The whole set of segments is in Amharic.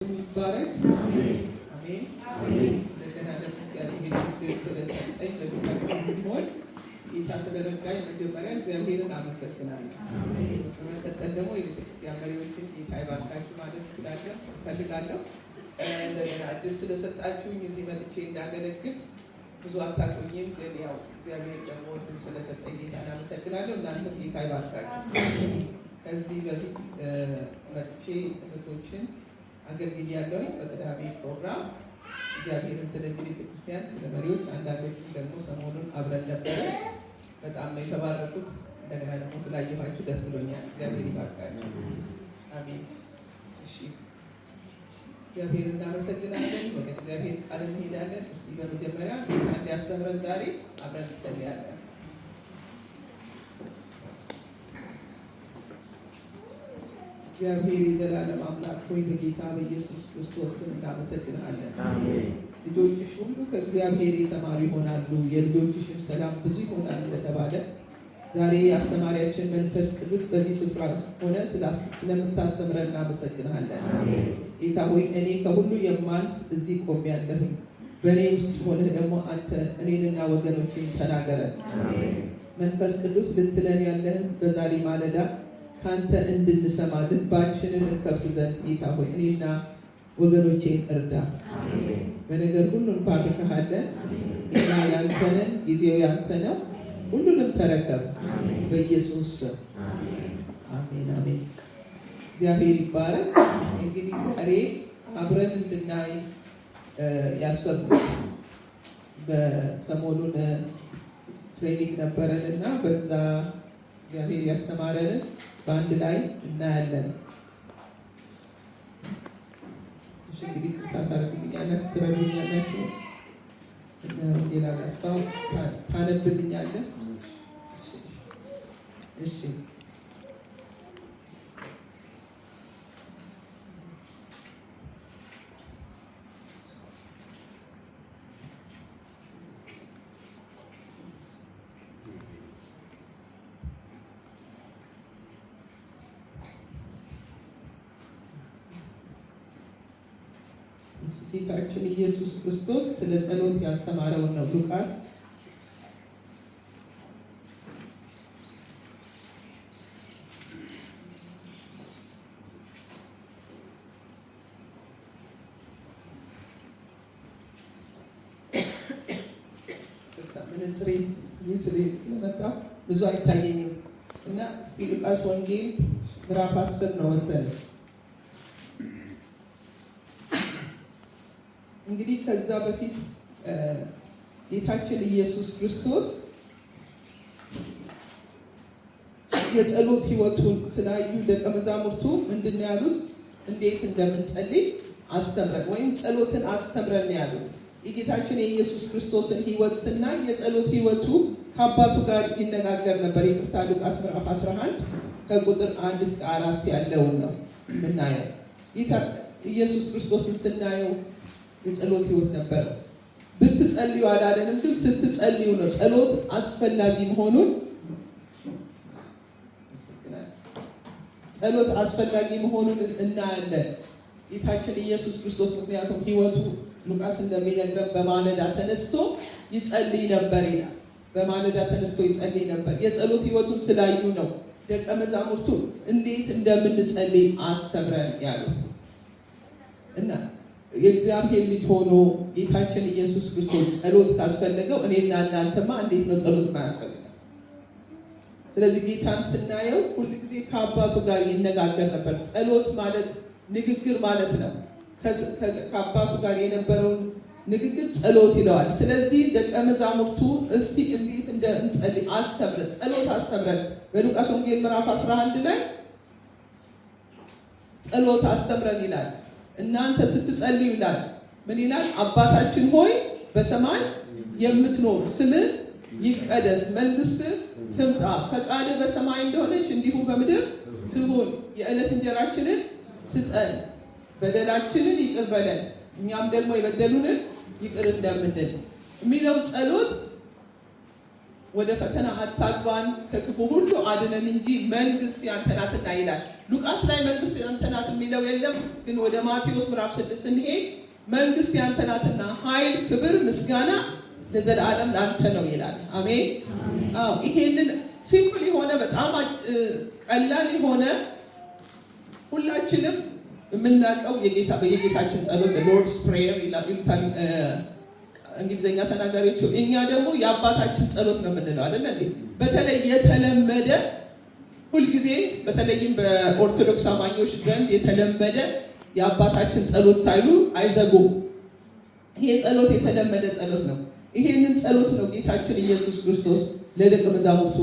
ይባረክ። አሜን አሜን። ለተናደቁ እግዚአብሔር ስለሰጠኝ ለቤታችን ሆይ ጌታ ስለረዳኝ መጀመሪያ እግዚአብሔርን አመሰግናለሁ። በመቀጠል ደግሞ የቤተክርስቲያን መሪዎችን ጌታ ይባርካችሁ ማለት እፈልጋለሁ። እንደገና እድል ስለሰጣችሁኝ እዚህ መጥቼ እንዳገለግል ብዙ አታውቁኝም፣ ግን ያው እግዚአብሔር ደግሞ እድል ስለሰጠኝ ጌታን አመሰግናለሁ። እናንተም ጌታ ይባርካችሁ። ከዚህ በፊት መጥቼ እህቶችን አገልግያለሁ በቅዳሜ ፕሮግራም እግዚአብሔርን ስለዚህ ቤተክርስቲያን ስለ መሪዎች አንዳንዶቹም ደግሞ ሰሞኑን አብረን ነበረ። በጣም ነው የተባረኩት። እንደገና ደግሞ ስላየኋችሁ ደስ ብሎኛል። እግዚአብሔር ይባርካችሁ። አሜን። እሺ እግዚአብሔር እናመሰግናለን። ወደ እግዚአብሔር ቃል እንሄዳለን። እስቲ በመጀመሪያ ጌታ እንዲያስተምረን ዛሬ አብረን እንጸልያለን። እግዚአብሔር የዘላለም አምላክ ሆይ በጌታ በኢየሱስ ክርስቶስ ስም እናመሰግናለን። ልጆችሽ ሁሉ ከእግዚአብሔር የተማሩ ይሆናሉ፣ የልጆችሽም ሰላም ብዙ ይሆናል እንደተባለ ዛሬ አስተማሪያችን መንፈስ ቅዱስ በዚህ ስፍራ ሆነ ስለምታስተምረን እናመሰግናለን። ጌታ ሆይ እኔ ከሁሉ የማንስ እዚህ ቆሜያለሁኝ። በእኔ ውስጥ ሆነህ ደግሞ አንተ እኔንና ወገኖቼን ተናገረን። መንፈስ ቅዱስ ልትለን ያለህን በዛሬ ማለዳ ካንተ እንድንሰማ ልባችንን እንከፍት ዘንድ ጌታ ሆይ እኔና ወገኖቼን እርዳ። በነገር ሁሉ እንባርከሃለን። እኛ ያንተ ነን፣ ጊዜው ያንተ ነው። ሁሉንም ተረከብ በኢየሱስ ስም አሜን አሜን። እግዚአብሔር ይባረክ። እንግዲህ ዛሬ አብረን እንድናይ ያሰብኩት በሰሞኑን ትሬኒንግ ነበረን እና በዛ እግዚአብሔር ያስተማረንን በአንድ ላይ እናያለን። እሺ እንግዲህ ታደርጉልኛላችሁ፣ ትረዱኛላችሁ። ሌላ አስፋው ታነብልኛለህ። እሺ ጌታችን ኢየሱስ ክርስቶስ ስለ ጸሎት ያስተማረውን ነው። ሉቃስ ምንጽሬ ስለመጣ ብዙ አይታየኝም እና እስኪ ሉቃስ ወንጌል ምዕራፍ 10 ነው መሰለኝ። እንግዲህ ከዛ በፊት ጌታችን ኢየሱስ ክርስቶስ የጸሎት ሕይወቱን ስላዩ ደቀ መዛሙርቱ ምንድን ነው ያሉት? እንዴት እንደምንጸልይ አስተምረን ወይም ጸሎትን አስተምረን ያሉት። የጌታችን የኢየሱስ ክርስቶስን ሕይወት ስናይ የጸሎት ሕይወቱ ከአባቱ ጋር ይነጋገር ነበር። ይቅርታ ሉቃስ ምዕራፍ 11 ከቁጥር 1 እስከ 4 ያለውን ነው የምናየው። ጌታ ኢየሱስ ክርስቶስን ስናየው የጸሎት ሕይወት ነበረ። ብትጸልዩ አላለንም፣ ግን ስትጸልዩ ነው ጸሎት አስፈላጊ መሆኑን እናያለን። ጌታችን ኢየሱስ ክርስቶስ ምክንያቱም ሕይወቱ ሉቃስ እንደሚነግረን በማለዳ ተነስቶ ይጸልይ ነበር ይላል። በማለዳ ተነስቶ ይጸልይ ነበር። የጸሎት ሕይወቱን ስላዩ ነው ደቀ መዛሙርቱ እንዴት እንደምንጸልይ አስተምረን ያሉት እና የእግዚአብሔር ልጅ ሆኖ ጌታችን ኢየሱስ ክርስቶስ ጸሎት ካስፈለገው እኔና እናንተማ እንዴት ነው ጸሎት ማያስፈልገው? ስለዚህ ጌታን ስናየው ሁል ጊዜ ከአባቱ ጋር ይነጋገር ነበር። ጸሎት ማለት ንግግር ማለት ነው። ከአባቱ ጋር የነበረውን ንግግር ጸሎት ይለዋል። ስለዚህ ደቀ መዛሙርቱ እስቲ እንዴት እንደምንጸልይ አስተምረን፣ ጸሎት አስተምረን። በሉቃስ ወንጌል ምዕራፍ 11 ላይ ጸሎት አስተምረን ይላል። እናንተ ስትጸልዩ ይላል ምን ይላል? አባታችን ሆይ በሰማይ የምትኖር ስምህ ይቀደስ፣ መንግስትህ ትምጣ፣ ፈቃድህ በሰማይ እንደሆነች እንዲሁ በምድር ትሁን። የዕለት እንጀራችንን ስጠን፣ በደላችንን ይቅር በለን እኛም ደግሞ የበደሉንን ይቅር እንደምንል የሚለው ጸሎት ወደ ፈተና አታግባን ከክፉ ሁሉ አድነን እንጂ መንግስት ያንተ ናትና ይላል። ሉቃስ ላይ መንግስት ያንተ ናት የሚለው የለም፣ ግን ወደ ማቴዎስ ምዕራፍ 6 ስንሄድ መንግስት ያንተ ናትና ኃይል፣ ክብር፣ ምስጋና ለዘላለም ላንተ ነው ይላል። አሜን። አዎ ይሄንን ሲምፕል የሆነ በጣም ቀላል የሆነ ሁላችንም የምናውቀው የጌታችን ጸሎት ሎርድስ ፕሬየር ይሉታል እንግሊዘኛ ተናጋሪዎቹ። እኛ ደግሞ የአባታችን ጸሎት ነው የምንለው አይደል እንዴ? በተለይ የተለመደ ሁልጊዜ በተለይም በኦርቶዶክስ አማኞች ዘንድ የተለመደ የአባታችን ጸሎት ሳይሉ አይዘጉም። ይሄ ጸሎት የተለመደ ጸሎት ነው። ይሄንን ጸሎት ነው ጌታችን ኢየሱስ ክርስቶስ ለደቀ መዛሙርቱ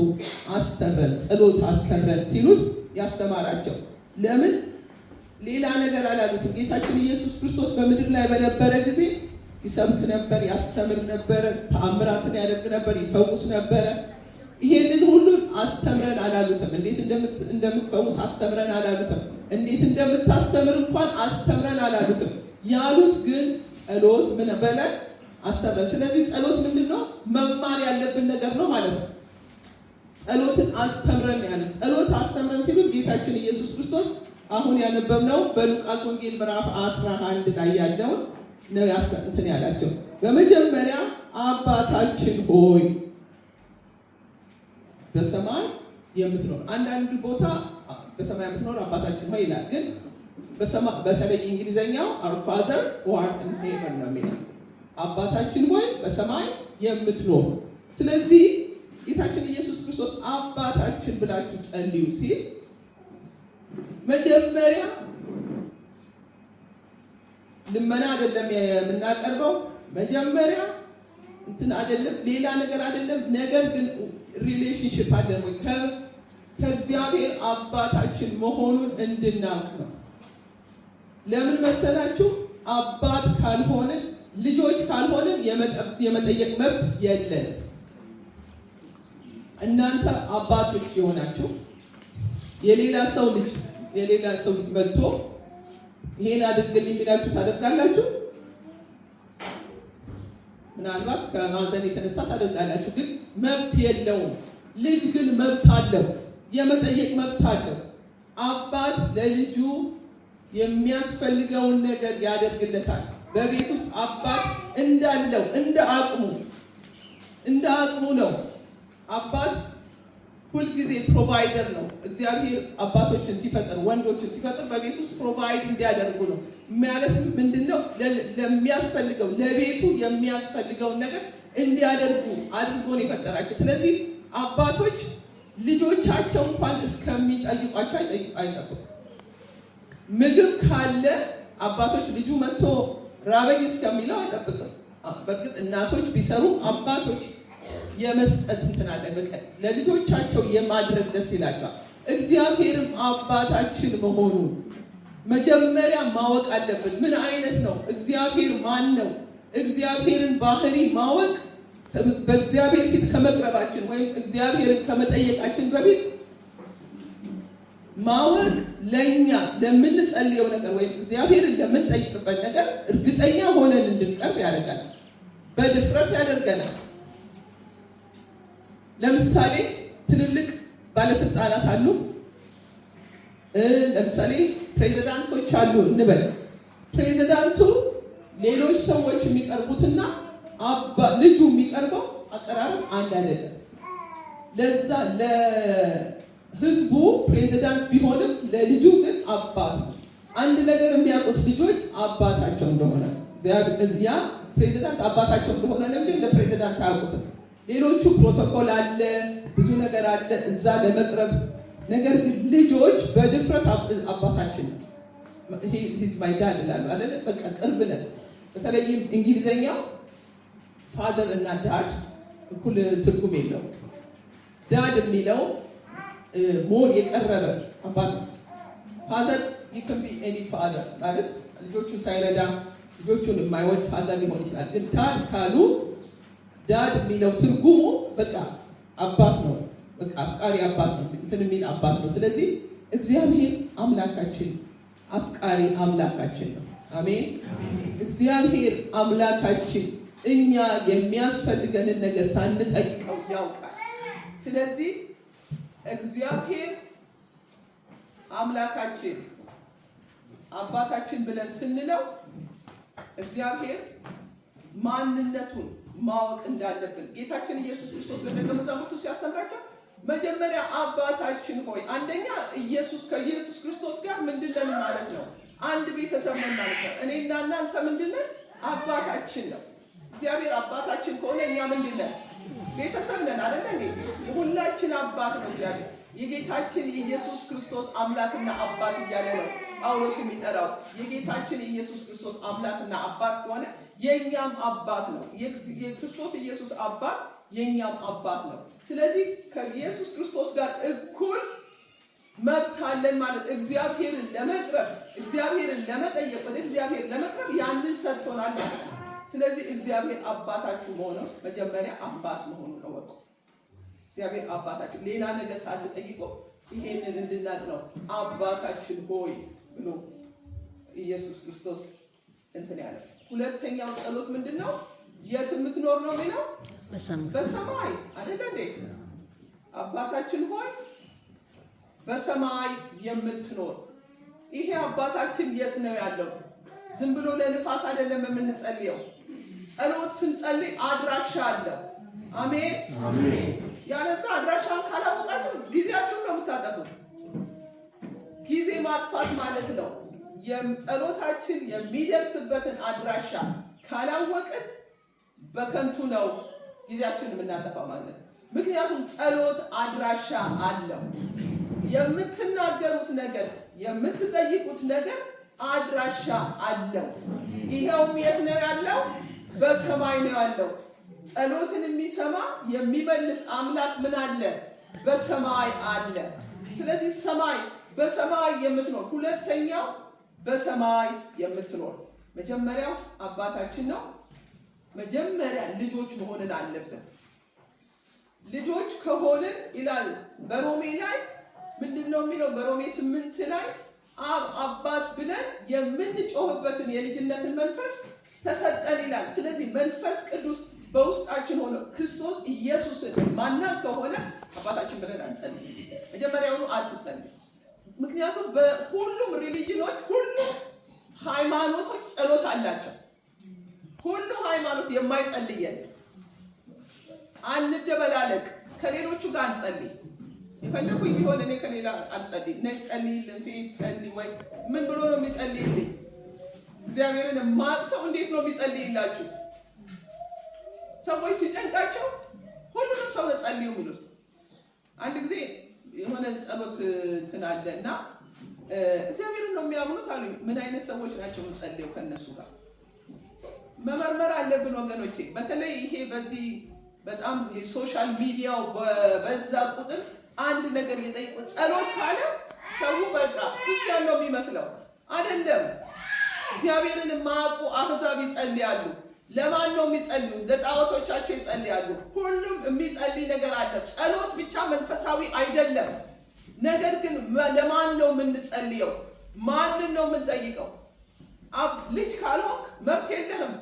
አስተምረን ጸሎት አስተምረን ሲሉት ያስተማራቸው። ለምን ሌላ ነገር አላሉትም። ጌታችን ኢየሱስ ክርስቶስ በምድር ላይ በነበረ ጊዜ ይሰብክ ነበር፣ ያስተምር ነበር፣ ተአምራትን ያደርግ ነበር፣ ይፈውስ ነበር። ይሄንን ሁሉ አስተምረን አላሉትም። እንዴት እንደምትፈውስ አስተምረን አላሉትም። እንዴት እንደምታስተምር እንኳን አስተምረን አላሉትም። ያሉት ግን ጸሎት ምን በለን አስተምረን። ስለዚህ ጸሎት ምንድነው? መማር ያለብን ነገር ነው ማለት ነው። ጸሎትን አስተምረን ያለ ጸሎት አስተምረን ሲሉ ጌታችን ኢየሱስ ክርስቶስ አሁን ያነበብነው በሉቃስ ወንጌል ምዕራፍ 11 ላይ ያለውን ነው እንትን ያላቸው። በመጀመሪያ አባታችን ሆይ በሰማይ የምትኖር፣ አንዳንድ ቦታ በሰማይ የምትኖር አባታችን ሆይ ይላል። ግን በተለይ እንግሊዘኛው our father who art in heaven ነው የሚለው። አባታችን ሆይ በሰማይ የምትኖር። ስለዚህ ጌታችን ኢየሱስ ክርስቶስ አባታችን ብላችሁ ጸልዩ ሲል መጀመሪያ ልመና አይደለም የምናቀርበው፣ መጀመሪያ እንትን አይደለም፣ ሌላ ነገር አይደለም። ነገር ግን ሪሌሽንሺፕ አለን ወይ ከእግዚአብሔር አባታችን መሆኑን እንድናውቅ ነው። ለምን መሰላችሁ? አባት ካልሆንን ልጆች ካልሆንን የመጠየቅ መብት የለን። እናንተ አባቶች የሆናችሁ የሌላ ሰው ልጅ መጥቶ ይሄን አድርግልኝ የሚላችሁ ታደርጋላችሁ? ምናልባት ከማዘን የተነሳ ታደርጋላችሁ፣ ግን መብት የለውም። ልጅ ግን መብት አለው፣ የመጠየቅ መብት አለው። አባት ለልጁ የሚያስፈልገውን ነገር ያደርግለታል። በቤት ውስጥ አባት እንዳለው እንደ አቅሙ ነው። አባት ሁልጊዜ ፕሮቫይደር ነው። እግዚአብሔር አባቶችን ሲፈጥር ወንዶችን ሲፈጥር በቤት ውስጥ ፕሮቫይድ እንዲያደርጉ ነው። ማለት ምንድነው? ለሚያስፈልገው ለቤቱ የሚያስፈልገውን ነገር እንዲያደርጉ አድርጎ ነው የፈጠራቸው። ስለዚህ አባቶች ልጆቻቸው እንኳን እስከሚጠይቋቸው አይጠብቁም። ምግብ ካለ አባቶች ልጁ መጥቶ ራበኝ እስከሚለው አይጠብቅም። በእርግጥ እናቶች ቢሰሩ አባቶች የመስጠት እንትን አለ። በቀን ለልጆቻቸው የማድረግ ደስ ይላቸዋል። እግዚአብሔርም አባታችን መሆኑ መጀመሪያ ማወቅ አለብን። ምን አይነት ነው? እግዚአብሔር ማን ነው? እግዚአብሔርን ባህሪ ማወቅ በእግዚአብሔር ፊት ከመቅረባችን ወይም እግዚአብሔርን ከመጠየቃችን በፊት ማወቅ ለኛ ለምንጸልየው ነገር ወይም እግዚአብሔርን ለምንጠይቅበት ነገር እርግጠኛ ሆነን እንድንቀርብ ያደርጋል። በድፍረት ያደርገናል። ለምሳሌ ትልልቅ ባለስልጣናት አሉ። ለምሳሌ ፕሬዝዳንቶች አሉ እንበል። ፕሬዝዳንቱ ሌሎች ሰዎች የሚቀርቡትና ልጁ የሚቀርበው አቀራረብ አንድ አይደለም። ለዛ ለህዝቡ ፕሬዝዳንት ቢሆንም ለልጁ ግን አባት ነው። አንድ ነገር የሚያውቁት ልጆች አባታቸው እንደሆነ ያ ፕሬዝዳንት አባታቸው እንደሆነ ነው እንጂ እንደ ፕሬዝዳንት አያውቁትም። ሌሎቹ ፕሮቶኮል አለ፣ ብዙ ነገር አለ እዛ ለመቅረብ። ነገር ግን ልጆች በድፍረት አባታችን ነው ሂዝ ማይ ዳድ ይላሉ አይደል? በቃ ቅርብ ነን። በተለይም እንግሊዘኛው ፋዘር እና ዳድ እኩል ትርጉም የለው። ዳድ የሚለው ሞር የቀረበ አባት። ፋዘር ይከም ቢ ኤኒ ፋዘር ማለት ልጆቹን ሳይረዳ ልጆቹን የማይወድ ፋዘር ሊሆን ይችላል። ግን ዳድ ካሉ ዳድ የሚለው ትርጉሙ በቃ አባት ነው። በቃ አፍቃሪ አባት ነው፣ እንትን የሚል አባት ነው። ስለዚህ እግዚአብሔር አምላካችን አፍቃሪ አምላካችን ነው። አሜን። እግዚአብሔር አምላካችን እኛ የሚያስፈልገንን ነገር ሳንጠይቀው ያውቃል። ስለዚህ እግዚአብሔር አምላካችን አባታችን ብለን ስንለው እግዚአብሔር ማንነቱን ማወቅ እንዳለብን ጌታችን ኢየሱስ ክርስቶስ ለደቀ መዛሙርቱ ሲያስተምራቸው መጀመሪያ አባታችን ሆይ፣ አንደኛ ኢየሱስ ከኢየሱስ ክርስቶስ ጋር ምንድነን ማለት ነው? አንድ ቤተሰብ ነን ማለት ነው። እኔና እናንተ ምንድነን? አባታችን ነው። እግዚአብሔር አባታችን ከሆነ እኛ ምንድነን? ቤተሰብ ነን አይደል እንዴ? የሁላችን አባት ነው እግዚአብሔር። የጌታችን የኢየሱስ ክርስቶስ አምላክና አባት እያለ ነው ጳውሎስ የሚጠራው። የጌታችን የኢየሱስ ክርስቶስ አምላክና አባት ከሆነ የኛም አባት ነው። የክርስቶስ ኢየሱስ አባት የኛም አባት ነው። ስለዚህ ከኢየሱስ ክርስቶስ ጋር እኩል መብት አለን ማለት እግዚአብሔርን ለመቅረብ እግዚአብሔርን ለመጠየቅ ወደ እግዚአብሔር ለመቅረብ ያንን ሰጥቶናል ማለት ነው። ስለዚህ እግዚአብሔር አባታችሁ መሆኑ መጀመሪያ አባት መሆኑን እወቁ። እግዚአብሔር አባታችሁ ሌላ ነገር ሳትጠይቁ ይሄንን እንድናቅ ነው አባታችን ሆይ ብሎ ኢየሱስ ክርስቶስ እንትን ያለ። ሁለተኛው ጸሎት ምንድነው? የት የምትኖር ነው የሚለው? በሰማይ አይደል እንዴ? አባታችን ሆይ በሰማይ የምትኖር። ይሄ አባታችን የት ነው ያለው? ዝም ብሎ ለንፋስ አይደለም የምንጸልየው። ጸሎት ስንጸልይ አድራሻ አለው። አሜን አሜን። ያለዛ አድራሻውን ካላወቃችሁ ጊዜያችሁን ነው የምታጠፉት። ጊዜ ማጥፋት ማለት ነው። የጸሎታችን የሚደርስበትን አድራሻ ካላወቅን በከንቱ ነው ጊዜያችንን የምናጠፋ ማለት ነው። ምክንያቱም ጸሎት አድራሻ አለው። የምትናገሩት ነገር የምትጠይቁት ነገር አድራሻ አለው። ይሄውም የት ነው ያለው? በሰማይ ነው ያለው። ጸሎትን የሚሰማ የሚመልስ አምላክ ምን አለ? በሰማይ አለ። ስለዚህ ሰማይ በሰማይ የምትኖር። ሁለተኛው በሰማይ የምትኖር። መጀመሪያው አባታችን ነው። መጀመሪያ ልጆች መሆንን አለብን። ልጆች ከሆንን ይላል በሮሜ ላይ ምንድነው የሚለው? በሮሜ 8 ላይ አባት ብለን የምንጮህበትን የልጅነትን መንፈስ ተሰጠን ይላል። ስለዚህ መንፈስ ቅዱስ በውስጣችን ሆኖ ክርስቶስ ኢየሱስን ማናም ከሆነ አባታችን ብለን አንጸልይ። መጀመሪያውኑ አትጸልይ። ምክንያቱም በሁሉም ሪሊጅኖች ሁሉም ሃይማኖቶች ጸሎት አላቸው። ሁሉ ሃይማኖት የማይጸልይ የለም። አንደበላለቅ። ከሌሎቹ ጋር አንጸልይ። የፈለጉኝ ቢሆን እኔ ከሌላ አልጸልይ። ነይ ጸልይልን፣ ፊት ጸልይ ወይ ምን ብሎ ነው የሚጸልይልኝ? እግዚአብሔርን ማቅሰው እንዴት ነው የሚጸልይላችሁ? ሰዎች ሲጨንቃቸው ሁሉንም ሰው ጸልዩ የሚሉት። አንድ ጊዜ የሆነ ጸሎት እንትን አለ እና እግዚአብሔርን ነው የሚያምኑት አሉኝ። ምን አይነት ሰዎች ናቸው ጸልየው? ከነሱ ጋር መመርመር አለብን ወገኖቼ። በተለይ ይሄ በዚህ በጣም የሶሻል ሚዲያው በዛ ቁጥር አንድ ነገር እየጠየቁ ጸሎት ካለ ሰው በቃ ክርስቲያን ነው የሚመስለው። አይደለም። እግዚአብሔርን የማያውቁ አሕዛብ ይጸልያሉ። ለማን ነው የሚጸልዩ? ለጣዖቶቻቸው ይጸልያሉ። ሁሉም የሚጸልይ ነገር አለ። ጸሎት ብቻ መንፈሳዊ አይደለም። ነገር ግን ለማን ነው የምንጸልየው? ማንን ነው የምንጠይቀው? ልጅ ካልሆንክ መብት የለህም።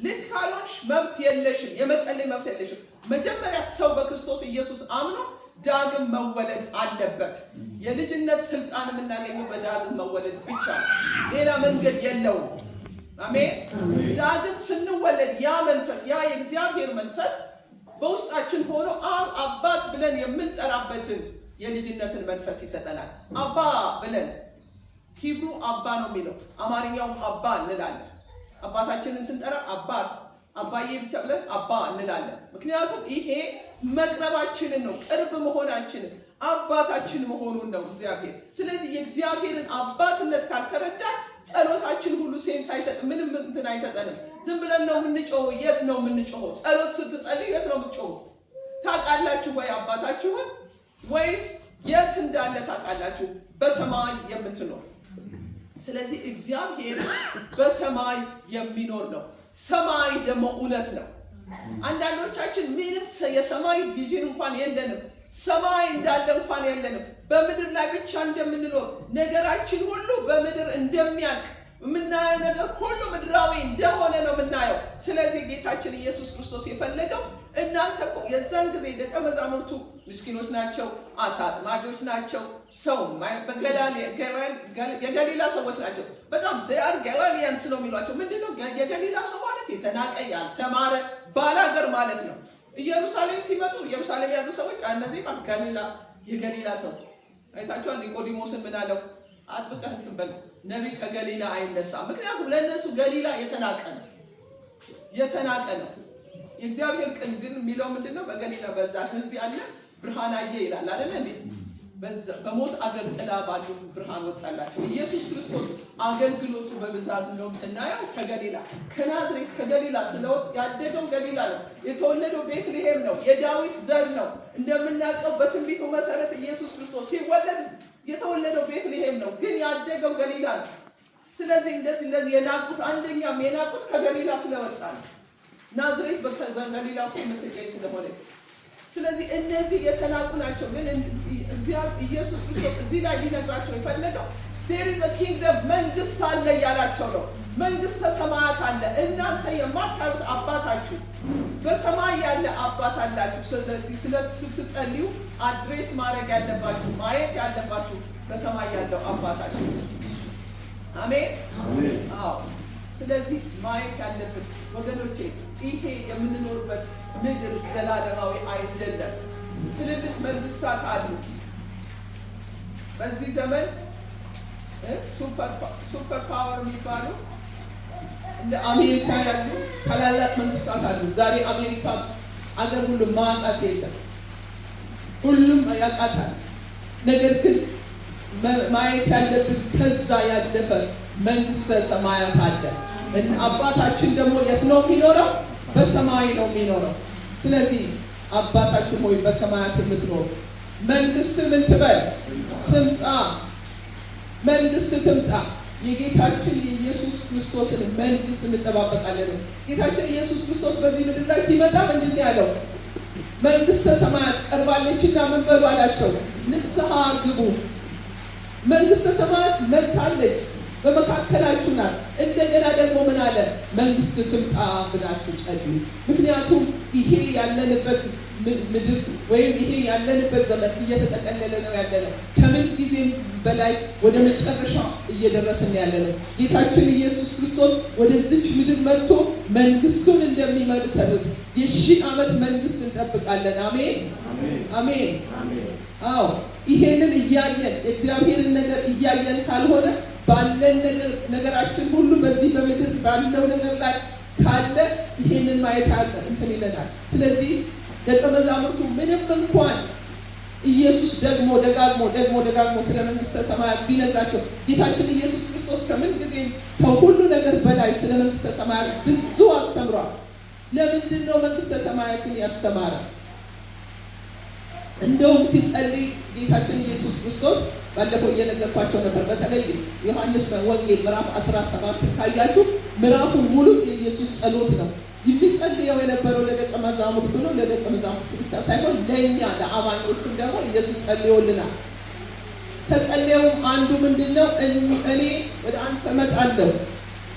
ልጅ ካልሆንሽ መብት የለሽም። የመጸለይ መብት የለሽም። መጀመሪያ ሰው በክርስቶስ ኢየሱስ አምኖ ዳግም መወለድ አለበት። የልጅነት ስልጣን የምናገኘው በዳግም መወለድ ብቻ ነው። ሌላ መንገድ የለውም። አሜን። ዳግም ስንወለድ ያ መንፈስ ያ የእግዚአብሔር መንፈስ በውስጣችን ሆኖ አባት ብለን የምንጠራበትን የልጅነትን መንፈስ ይሰጠናል። አባ ብለን ሂብሩ አባ ነው የሚለው፣ አማርኛውም አባ እንላለን። አባታችንን ስንጠራ አባዬ ብቻ ብለን አባ እንላለን። ምክንያቱም ይሄ መቅረባችንን ነው፣ ቅርብ መሆናችንን አባታችን መሆኑን ነው እግዚአብሔር። ስለዚህ የእግዚአብሔርን አባትነት ካልተረዳን ጸሎታችን ሁሉ ሴንስ አይሰጥ፣ ምንም እንትን አይሰጠንም። ዝም ብለን ነው የምንጮኸው። የት ነው የምንጮኸው? ጸሎት ስትጸልዩ የት ነው የምትጮሁት? ታውቃላችሁ ወይ አባታችሁን? ወይስ የት እንዳለ ታውቃላችሁ? በሰማይ የምትኖር። ስለዚህ እግዚአብሔር በሰማይ የሚኖር ነው። ሰማይ ደግሞ እውነት ነው። አንዳንዶቻችን ምንም የሰማይ ቪዥን እንኳን የለንም። ሰማይ እንዳለ እንኳን የለንም። በምድር ላይ ብቻ እንደምንኖር ነገራችን ሁሉ በምድር እንደሚያልቅ የምናየው ነገር ሁሉ ምድራዊ እንደሆነ ነው የምናየው። ስለዚህ ጌታችን ኢየሱስ ክርስቶስ የፈለገው እናንተ እኮ የዛን ጊዜ ደቀ መዛሙርቱ ምስኪኖች ናቸው፣ አሳ አጥማጆች ናቸው፣ ሰው የገሊላ ሰዎች ናቸው። በጣም ዴር ጋሊሊያንስ ነው የሚሏቸው። ምንድነው የገሊላ ሰው ማለት? የተናቀ ያልተማረ ባላገር ማለት ነው። ኢየሩሳሌም ሲመጡ ኢየሩሳሌም ያሉ ሰዎች እነዚህ የገሊላ ሰው አይታችኋል። ኒቆዲሞስን ምን አለው? አጥብቀህ እንትን በል ነቢይ ከገሊላ አይነሳም። ምክንያቱም ለእነሱ ገሊላ የተናቀ ነው። የእግዚአብሔር ቃል ግን የሚለው ምንድነው? በገሊላ በዛ ህዝብ ያለ ብርሃን አየ ይላል አይደል እንዴ? በሞት አገር ጥላ ባሉ ብርሃን ወጣላቸው። ኢየሱስ ክርስቶስ አገልግሎቱ በብዛት ነው ስናየው ከናዝሬት ከገሊላ ስለወጥ ያደገው ገሊላ ነው። የተወለደው ቤትልሔም ነው። የዳዊት ዘር ነው። እንደምናውቀው በትንቢቱ መሰረት ኢየሱስ ክርስቶስ ሲወለድ የተወለደው ቤትልሔም ነው፣ ግን ያደገው ገሊላ ነው። ስለዚህ እንደዚህ የናቁት የናቁት ከገሊላ ስለወጣ ነው። ናዝሬት በገሊላ ውስጥ የምትገኝ ስለሆነ ስለዚህ እነዚህ የተናቁ ናቸው። ግን ኢየሱስ ክርስቶስ እዚህ ላይ ሊነግራቸው የፈለገው there is a kingdom መንግስት አለ እያላቸው ነው። መንግስተ ሰማያት አለ። እናንተ የማታዩት አባታችሁ በሰማይ ያለ አባት አላችሁ። ስለዚህ ስትጸልዩ አድሬስ ማድረግ ያለባችሁ ማየት ያለባችሁ በሰማይ ያለው አባታችሁ። አሜን። አዎ። ስለዚህ ማየት ያለብን ወገኖቼ ይሄ የምንኖርበት ምድር ዘላለማዊ አይደለም። ትልልቅ መንግስታት አሉ በዚህ ዘመን ሱፐር ፓወር የሚባሉ እንደ አሜሪካ ያሉ ታላላቅ መንግስታት አሉ። ዛሬ አሜሪካ አገር ሁሉ ማጣት የለም፣ ሁሉም ያጣታል። ነገር ግን ማየት ያለብን ከዛ ያለፈ መንግስተ ሰማያት አለ። አባታችን ደግሞ የት ነው የሚኖረው? በሰማይ ነው የሚኖረው። ስለዚህ አባታችን ሆይ በሰማያት የምትኖር መንግስት ምን ትበል? ትምጣ። መንግስት ትምጣ። የጌታችን የኢየሱስ ክርስቶስን መንግስት እንጠባበቃለን። ጌታችን ኢየሱስ ክርስቶስ በዚህ ምድር ላይ ሲመጣ ምንድን ነው ያለው? መንግስተ ሰማያት ቀርባለችና ምን በሉ አላቸው? ንስሐ ግቡ። መንግስተ ሰማያት መጥታለች፣ በመካከላችሁ ናት። እንደገና ደግሞ ምን አለ? መንግስት ትምጣ ብላችሁ ጸልዩ። ምክንያቱም ይሄ ያለንበት ምድር ወይም ይሄ ያለንበት ዘመን እየተጠቀለለ ነው ያለነው። ከምን ጊዜም በላይ ወደ መጨረሻ እየደረስን ያለነው። ጌታችን ኢየሱስ ክርስቶስ ወደዚች ምድር መጥቶ መንግስቱን እንደሚመሰርት የ1000 ዓመት መንግስት እንጠብቃለን። አሜን አሜን። አዎ ይሄንን እያየን እግዚአብሔርን ነገር እያየን ካልሆነ ባለን ነገራችን ሁሉ በዚህ በምድር ባለው ነገር ላይ ካለ ይሄንን ማየት እንትን ይለናል። ስለዚህ ደቀ መዛሙርቱ ምንም እንኳን ኢየሱስ ደግሞ ደጋግሞ ስለ መንግስተ ሰማያት ቢነግራቸው ጌታችን ኢየሱስ ክርስቶስ ከምን ጊዜ ከሁሉ ነገር በላይ ስለ መንግስተ ሰማያት ብዙ አስተምሯል። ለምንድን ነው መንግስተ ሰማያትን ያስተማረ? እንደውም ሲጸልይ ጌታችን ኢየሱስ ክርስቶስ ባለፈው እየነገርኳቸው ነበር። በተለይ ዮሐንስ ወንጌል ምዕራፍ 17 ካያችሁ ምዕራፉን ሙሉ የኢየሱስ ጸሎት ነው። የሚጸልየው የነበረው ለደቀ መዛሙርቱ ነው። ለደቀ መዛሙርቱ ብቻ ሳይሆን ለእኛ ለአማኞቹም ደግሞ ኢየሱስ ጸልዮልናል። ከጸለየውም አንዱ ምንድነው? እኔ ወደ አንተ እመጣለሁ፣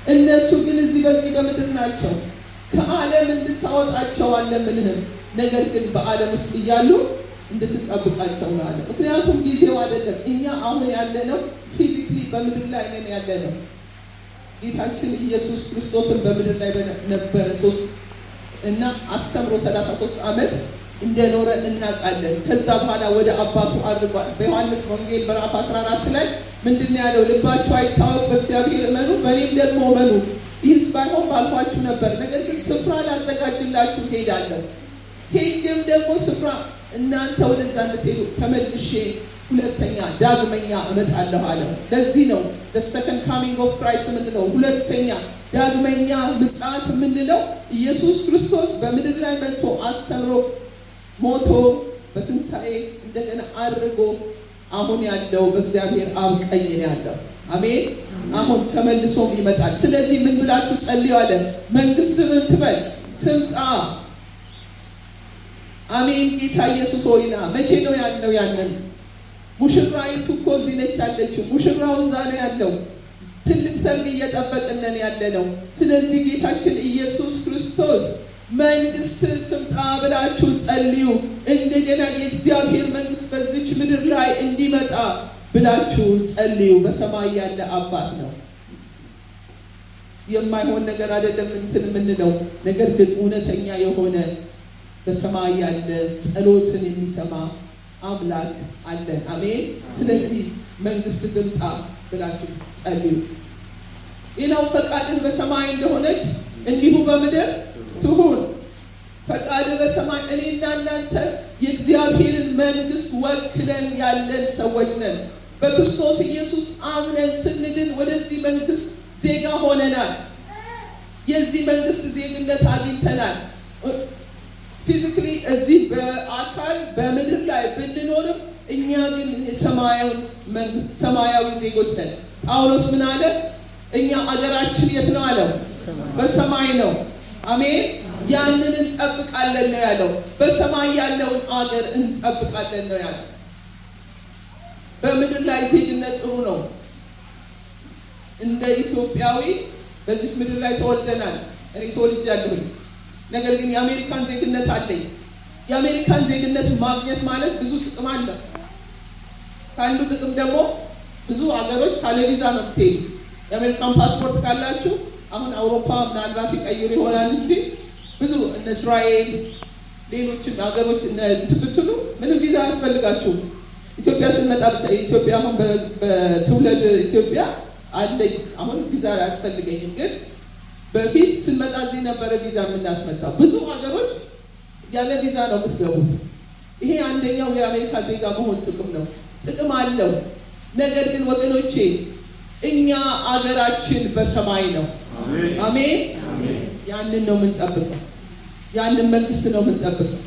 እነሱ ግን በዚህ በምድር ናቸው፣ ከዓለም እንድታወጣቸው አልለምንህም፣ ነገር ግን በዓለም ውስጥ እያሉ እንድትጠብቃቸው ነው አለ። ምክንያቱም ጊዜው አይደለም። እኛ አሁን ያለነው ፊዚካሊ በምድር ላይ ነን ያለነው። ጌታችን ኢየሱስ ክርስቶስን በምድር ላይ ነበረ እና አስተምሮ 33 ዓመት እንደኖረ እናውቃለን። ከዛ በኋላ ወደ አባቱ አድርጓል። በዮሐንስ ወንጌል ምዕራፍ 14 ላይ ምንድነው ያለው? ልባችሁ አይታወክ፣ በእግዚአብሔር እመኑ፣ በእኔም ደግሞ እመኑ። ይህስ ባይሆን ባልኳችሁ ነበር። ነገር ግን ስፍራ ላዘጋጅላችሁ ሄዳለሁ። ሄጄም ደግሞ ስፍራ እናንተ ወደዛ እንድትሄዱ ተመልሼ ሁለተኛ ዳግመኛ እመጣለሁ አለ። ለዚህ ነው the second coming of Christ የምንለው፣ ሁለተኛ ዳግመኛ ምጽአት የምንለው። ኢየሱስ ክርስቶስ በምድር ላይ መጥቶ አስተምሮ ሞቶ በትንሣኤ እንደገና አድርጎ አሁን ያለው በእግዚአብሔር አብ ቀኝ ነው ያለው። አሜን። አሁን ተመልሶም ይመጣል። ስለዚህ ምን ብላችሁ ጸልዩ አለ? መንግስት ምን ትበል? ትምጣ። አሜን። ጌታ ኢየሱስ ሆይና መቼ ነው ያለው? ያንን ሙሽራይቱ እኮ እዚህ ነች ያለችው። ሙሽራው እዛ ነው ያለው። ትልቅ ሰርግ እየጠበቅን ያለ ነው። ስለዚህ ጌታችን ኢየሱስ ክርስቶስ መንግስት ትምጣ ብላችሁ ጸልዩ። እንደገና የእግዚአብሔር መንግስት በዚች ምድር ላይ እንዲመጣ ብላችሁ ጸልዩ። በሰማይ ያለ አባት ነው። የማይሆን ነገር አይደለም እንትን የምንለው ነገር ግን እውነተኛ የሆነ በሰማይ ያለ ጸሎትን የሚሰማ አምላክ አለን። አሜን። ስለዚህ መንግስት ትምጣ ብላችሁ ጸልዩ። ሌላው ፈቃድህ በሰማይ እንደሆነች እንዲሁ በምድር ትሁን። ፈቃድ በሰማይ እኔና እናንተ የእግዚአብሔርን መንግስት ወክለን ያለን ሰዎች ነን። በክርስቶስ ኢየሱስ አምነን ስንድን ወደዚህ መንግስት ዜጋ ሆነናል። የዚህ መንግስት ዜግነት አግኝተናል። ፊዚካሊ እዚህ በአካል በምድር ላይ ብንኖርም እኛ ግን የሰማያዊ መንግስት ሰማያዊ ዜጎች ነን። ጳውሎስ ምን አለ? እኛ አገራችን የት ነው አለው? በሰማይ ነው። አሜን። ያንን እንጠብቃለን ነው ያለው። በሰማይ ያለውን አገር እንጠብቃለን ነው ያለው። በምድር ላይ ዜግነት ጥሩ ነው። እንደ ኢትዮጵያዊ በዚህ ምድር ላይ ተወልደናል። እኔ ተወልጃለሁኝ። ነገር ግን የአሜሪካን ዜግነት አለኝ። የአሜሪካን ዜግነት ማግኘት ማለት ብዙ ጥቅም አለ። ከአንዱ ጥቅም ደግሞ ብዙ አገሮች ካለ ቪዛ ነው የምትሄዱት። የአሜሪካን ፓስፖርት ካላችሁ አሁን አውሮፓ ምናልባት ይቀይሩ ይሆናል እንጂ ብዙ እነ እስራኤል ሌሎችም ሀገሮች ብትሉ ምንም ቪዛ አያስፈልጋችሁም። ኢትዮጵያ ስንመጣ ብቻ ኢትዮጵያ አሁን በትውልድ ኢትዮጵያ አለኝ። አሁን ቪዛ አያስፈልገኝም። ግን በፊት ስንመጣ እዚህ ነበረ ቪዛ የምናስመጣው። ብዙ ሀገሮች ያለ ቪዛ ነው የምትገቡት። ይሄ አንደኛው የአሜሪካ ዜጋ መሆን ጥቅም ነው። ጥቅም አለው። ነገር ግን ወገኖቼ እኛ አገራችን በሰማይ ነው። አሜን። ያንን ነው የምንጠብቀው። ያንን መንግስት ነው የምንጠብቀው።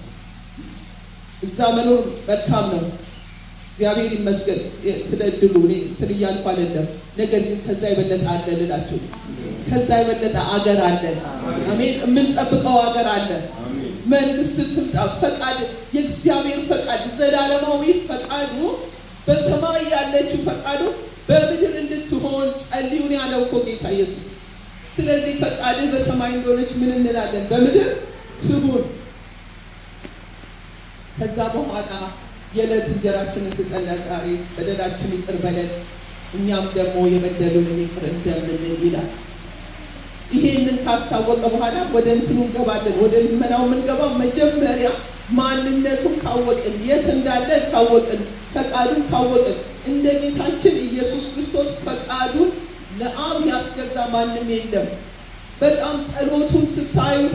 እዛ መኖር መልካም ነው። እግዚአብሔር ይመስገን ስለ እድሉ እኔ እንትን እያልኩ አይደለም። ነገር ግን ከዛ የበለጠ አለ ልላችሁ። ከዛ የበለጠ አገር አለን። አሜን። የምንጠብቀው አገር አለ። መንግስት ትምጣ። ፈቃድ የእግዚአብሔር ፈቃድ ዘላለማዊ ፈቃዱ በሰማይ ያለችው ፈቃዱ በምድር እንድትሆን ጸልዩን ያለው እኮ ጌታ ኢየሱስ። ስለዚህ ፈቃድህ በሰማይ እንደሆነች ምን እንላለን? በምድር ትሁን። ከዛ በኋላ የዕለት እንጀራችንን ስጠን ዛሬ፣ በደላችን ይቅር በለን እኛም ደግሞ የበደሉንን ይቅር እንደምንል ይላል። ይሄንን ካስታወቀ በኋላ ወደ እንትኑ እንገባለን። ወደ ልመናው የምንገባው መጀመሪያ ማንነቱን ካወቅን፣ የት እንዳለ ካወቅን፣ ፈቃዱን ካወቅን፣ እንደ ጌታችን ኢየሱስ ክርስቶስ ፈቃዱን ለአብ ያስገዛ ማንም የለም። በጣም ጸሎቱን ስታዩት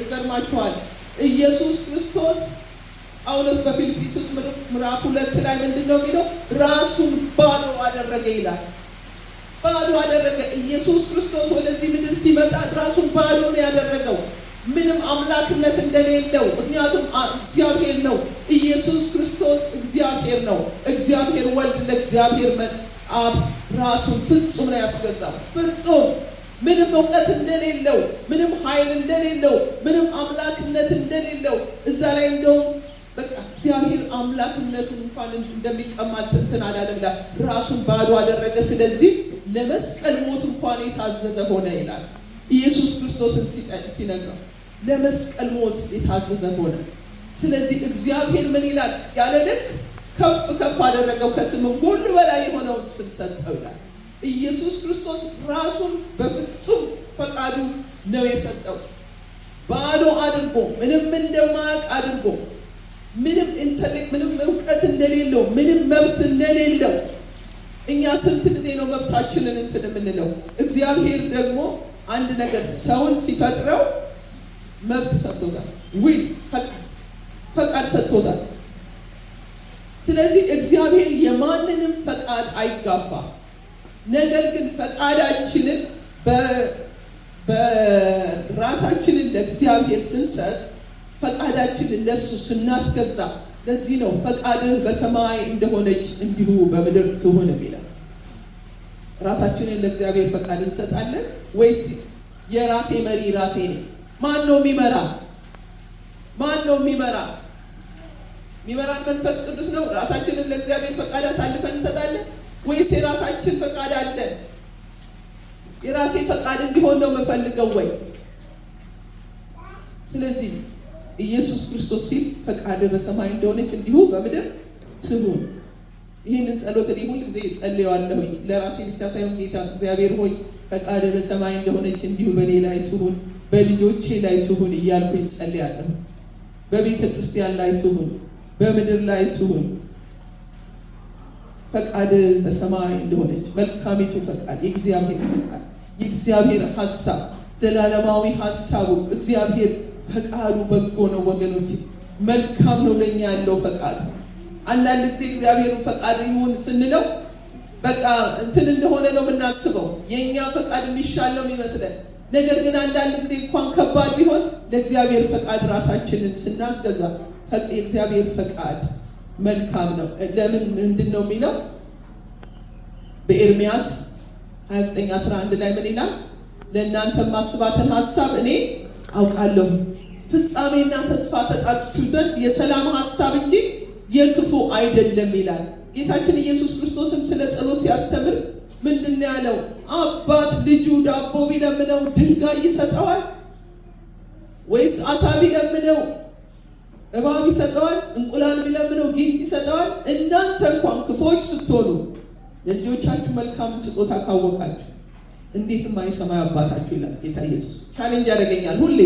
ይገርማችኋል። ኢየሱስ ክርስቶስ ጳውሎስ በፊልጵስዩስ ምዕራፍ 2 ላይ ምንድነው የሚለው? ራሱን ባዶ አደረገ ይላል። ባዶ አደረገ። ኢየሱስ ክርስቶስ ወደዚህ ምድር ሲመጣ ራሱን ባዶ ነው ያደረገው፣ ምንም አምላክነት እንደሌለው። ምክንያቱም እግዚአብሔር ነው። ኢየሱስ ክርስቶስ እግዚአብሔር ነው። እግዚአብሔር ወልድ ለእግዚአብሔር አብ ራሱን ፍጹም ነው ያስገዛው። ፍጹም ምንም እውቀት እንደሌለው፣ ምንም ኃይል እንደሌለው፣ ምንም አምላክነት እንደሌለው እዛ ላይ እንደውም በቃ እግዚአብሔር አምላክነቱን እንኳን እንደሚቀማ እንትን አላለም። ራሱን ባዶ አደረገ። ስለዚህ ለመስቀል ሞት እንኳን የታዘዘ ሆነ ይላል። ኢየሱስ ክርስቶስን ሲነግረው ለመስቀል ሞት የታዘዘ ሆነ። ስለዚህ እግዚአብሔር ምን ይላል? ያለ ልክ ከፍ ከፍ አደረገው፣ ከስምም ሁሉ በላይ የሆነውን ስም ሰጠው ይላል። ኢየሱስ ክርስቶስ ራሱን በፍጹም ፈቃዱ ነው የሰጠው። ባዶ አድርጎ ምንም እንደማያውቅ አድርጎ ምንም ኢንተሌክት ምንም እውቀት እንደሌለው ምንም መብት እንደሌለው። እኛ ስንት ጊዜ ነው መብታችንን እንትን የምንለው? እግዚአብሔር ደግሞ አንድ ነገር ሰውን ሲፈጥረው መብት ሰጥቶታል። ፈቃድ ሰጥቶታል። ስለዚህ እግዚአብሔር የማንንም ፈቃድ አይጋፋ። ነገር ግን ፈቃዳችንን በራሳችንን ለእግዚአብሔር ስንሰጥ፣ ፈቃዳችንን ለሱ ስናስገዛ፣ ለዚህ ነው ፈቃድህ በሰማይ እንደሆነች እንዲሁ በምድር ትሁን የሚለው። ራሳችንን ለእግዚአብሔር ፈቃድ እንሰጣለን ወይስ የራሴ መሪ ራሴ ነኝ? ማን ነው የሚመራ? ማን ነው የሚመራ? የሚመራን መንፈስ ቅዱስ ነው። ራሳችንን ለእግዚአብሔር ፈቃድ አሳልፈን እንሰጣለን ወይስ የራሳችን ፈቃድ አለ? የራሴ ፈቃድ እንዲሆን ነው የምፈልገው ወይ? ስለዚህ ኢየሱስ ክርስቶስ ሲል ፈቃድ በሰማይ እንደሆነች እንዲሁ በምድር ትሁን። ይህንን ጸሎት እኔ ሁል ጊዜ ጸልየዋለሁ፣ ለራሴ ብቻ ሳይሆን ጌታ እግዚአብሔር ሆይ ፈቃድ በሰማይ እንደሆነች እንዲሁ በእኔ ላይ ትሁን፣ በልጆቼ ላይ ትሁን እያልኩኝ ጸልያለሁ። በቤተ ክርስቲያን ላይ ትሁን፣ በምድር ላይ ትሁን። ፈቃድ በሰማይ እንደሆነች መልካሚቱ ፈቃድ፣ የእግዚአብሔር ፈቃድ፣ የእግዚአብሔር ሐሳብ፣ ዘላለማዊ ሐሳቡ እግዚአብሔር ፈቃዱ በጎ ነው ወገኖች፣ መልካም ነው ለኛ ያለው ፈቃድ። አንዳንድ ጊዜ እግዚአብሔርን ፈቃድ ይሁን ስንለው በቃ እንትን እንደሆነ ነው የምናስበው፣ የኛ ፈቃድ የሚሻለው ይመስለን። ነገር ግን አንዳንድ ጊዜ እንኳን ከባድ ቢሆን ለእግዚአብሔር ፈቃድ ራሳችንን ስናስገዛ የእግዚአብሔር ፈቃድ መልካም ነው። ለምን ምንድን ነው የሚለው? በኤርምያስ 29:11 ላይ ምን ይላል? ለእናንተ ማስባትን ሐሳብ እኔ አውቃለሁ፣ ፍጻሜና ተስፋ ሰጣችሁ ዘንድ የሰላም ሐሳብ እንጂ የክፉ አይደለም ይላል። ጌታችን ኢየሱስ ክርስቶስም ስለ ጸሎት ሲያስተምር ምንድን ነው ያለው? አባት ልጁ ዳቦ ቢለምነው ድንጋይ ይሰጠዋል ወይስ አሳ ቢለምነው እባብ ይሰጠዋል? እንቁላል ቢለምነው ጊንጥ ይሰጠዋል? እናንተ እንኳን ክፎች ስትሆኑ ለልጆቻችሁ መልካም ስጦታ ካወቃችሁ እንዴት የማይሰማይ አባታችሁ ይላል ጌታ ኢየሱስ። ቻሌንጅ ያደርገኛል ሁሌ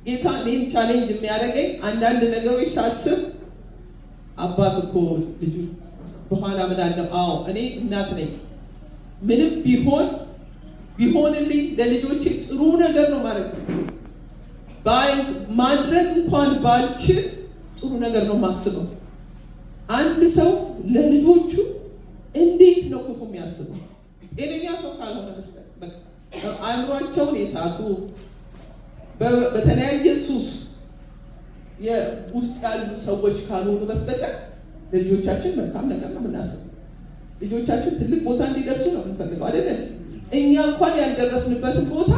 ጌታ። እኔን ቻሌንጅ የሚያደርገኝ አንዳንድ ነገሮች ሳስብ አባት እኮ ልጁ በኋላ ምን አለው? አዎ እኔ እናት ነኝ። ምንም ቢሆንልኝ ለልጆቼ ጥሩ ነገር ነው ማለት ነው። ማድረግ እንኳን ባልችል ጥሩ ነገር ነው ማስበው። አንድ ሰው ለልጆቹ እንዴት ነው ክፉ የሚያስበው? ጤነኛ ሰው ካልሆነ በስተቀር በቃ አእምሯቸውን የሳቱ በተለያየ ሱስ ውስጥ ያሉ ሰዎች ካልሆኑ በስተቀር ለልጆቻችን መልካም ነገር ነው የምናስበው። ልጆቻችን ትልቅ ቦታ እንዲደርሱ ነው የምንፈልገው አይደለም? እኛ እንኳን ያልደረስንበትን ቦታ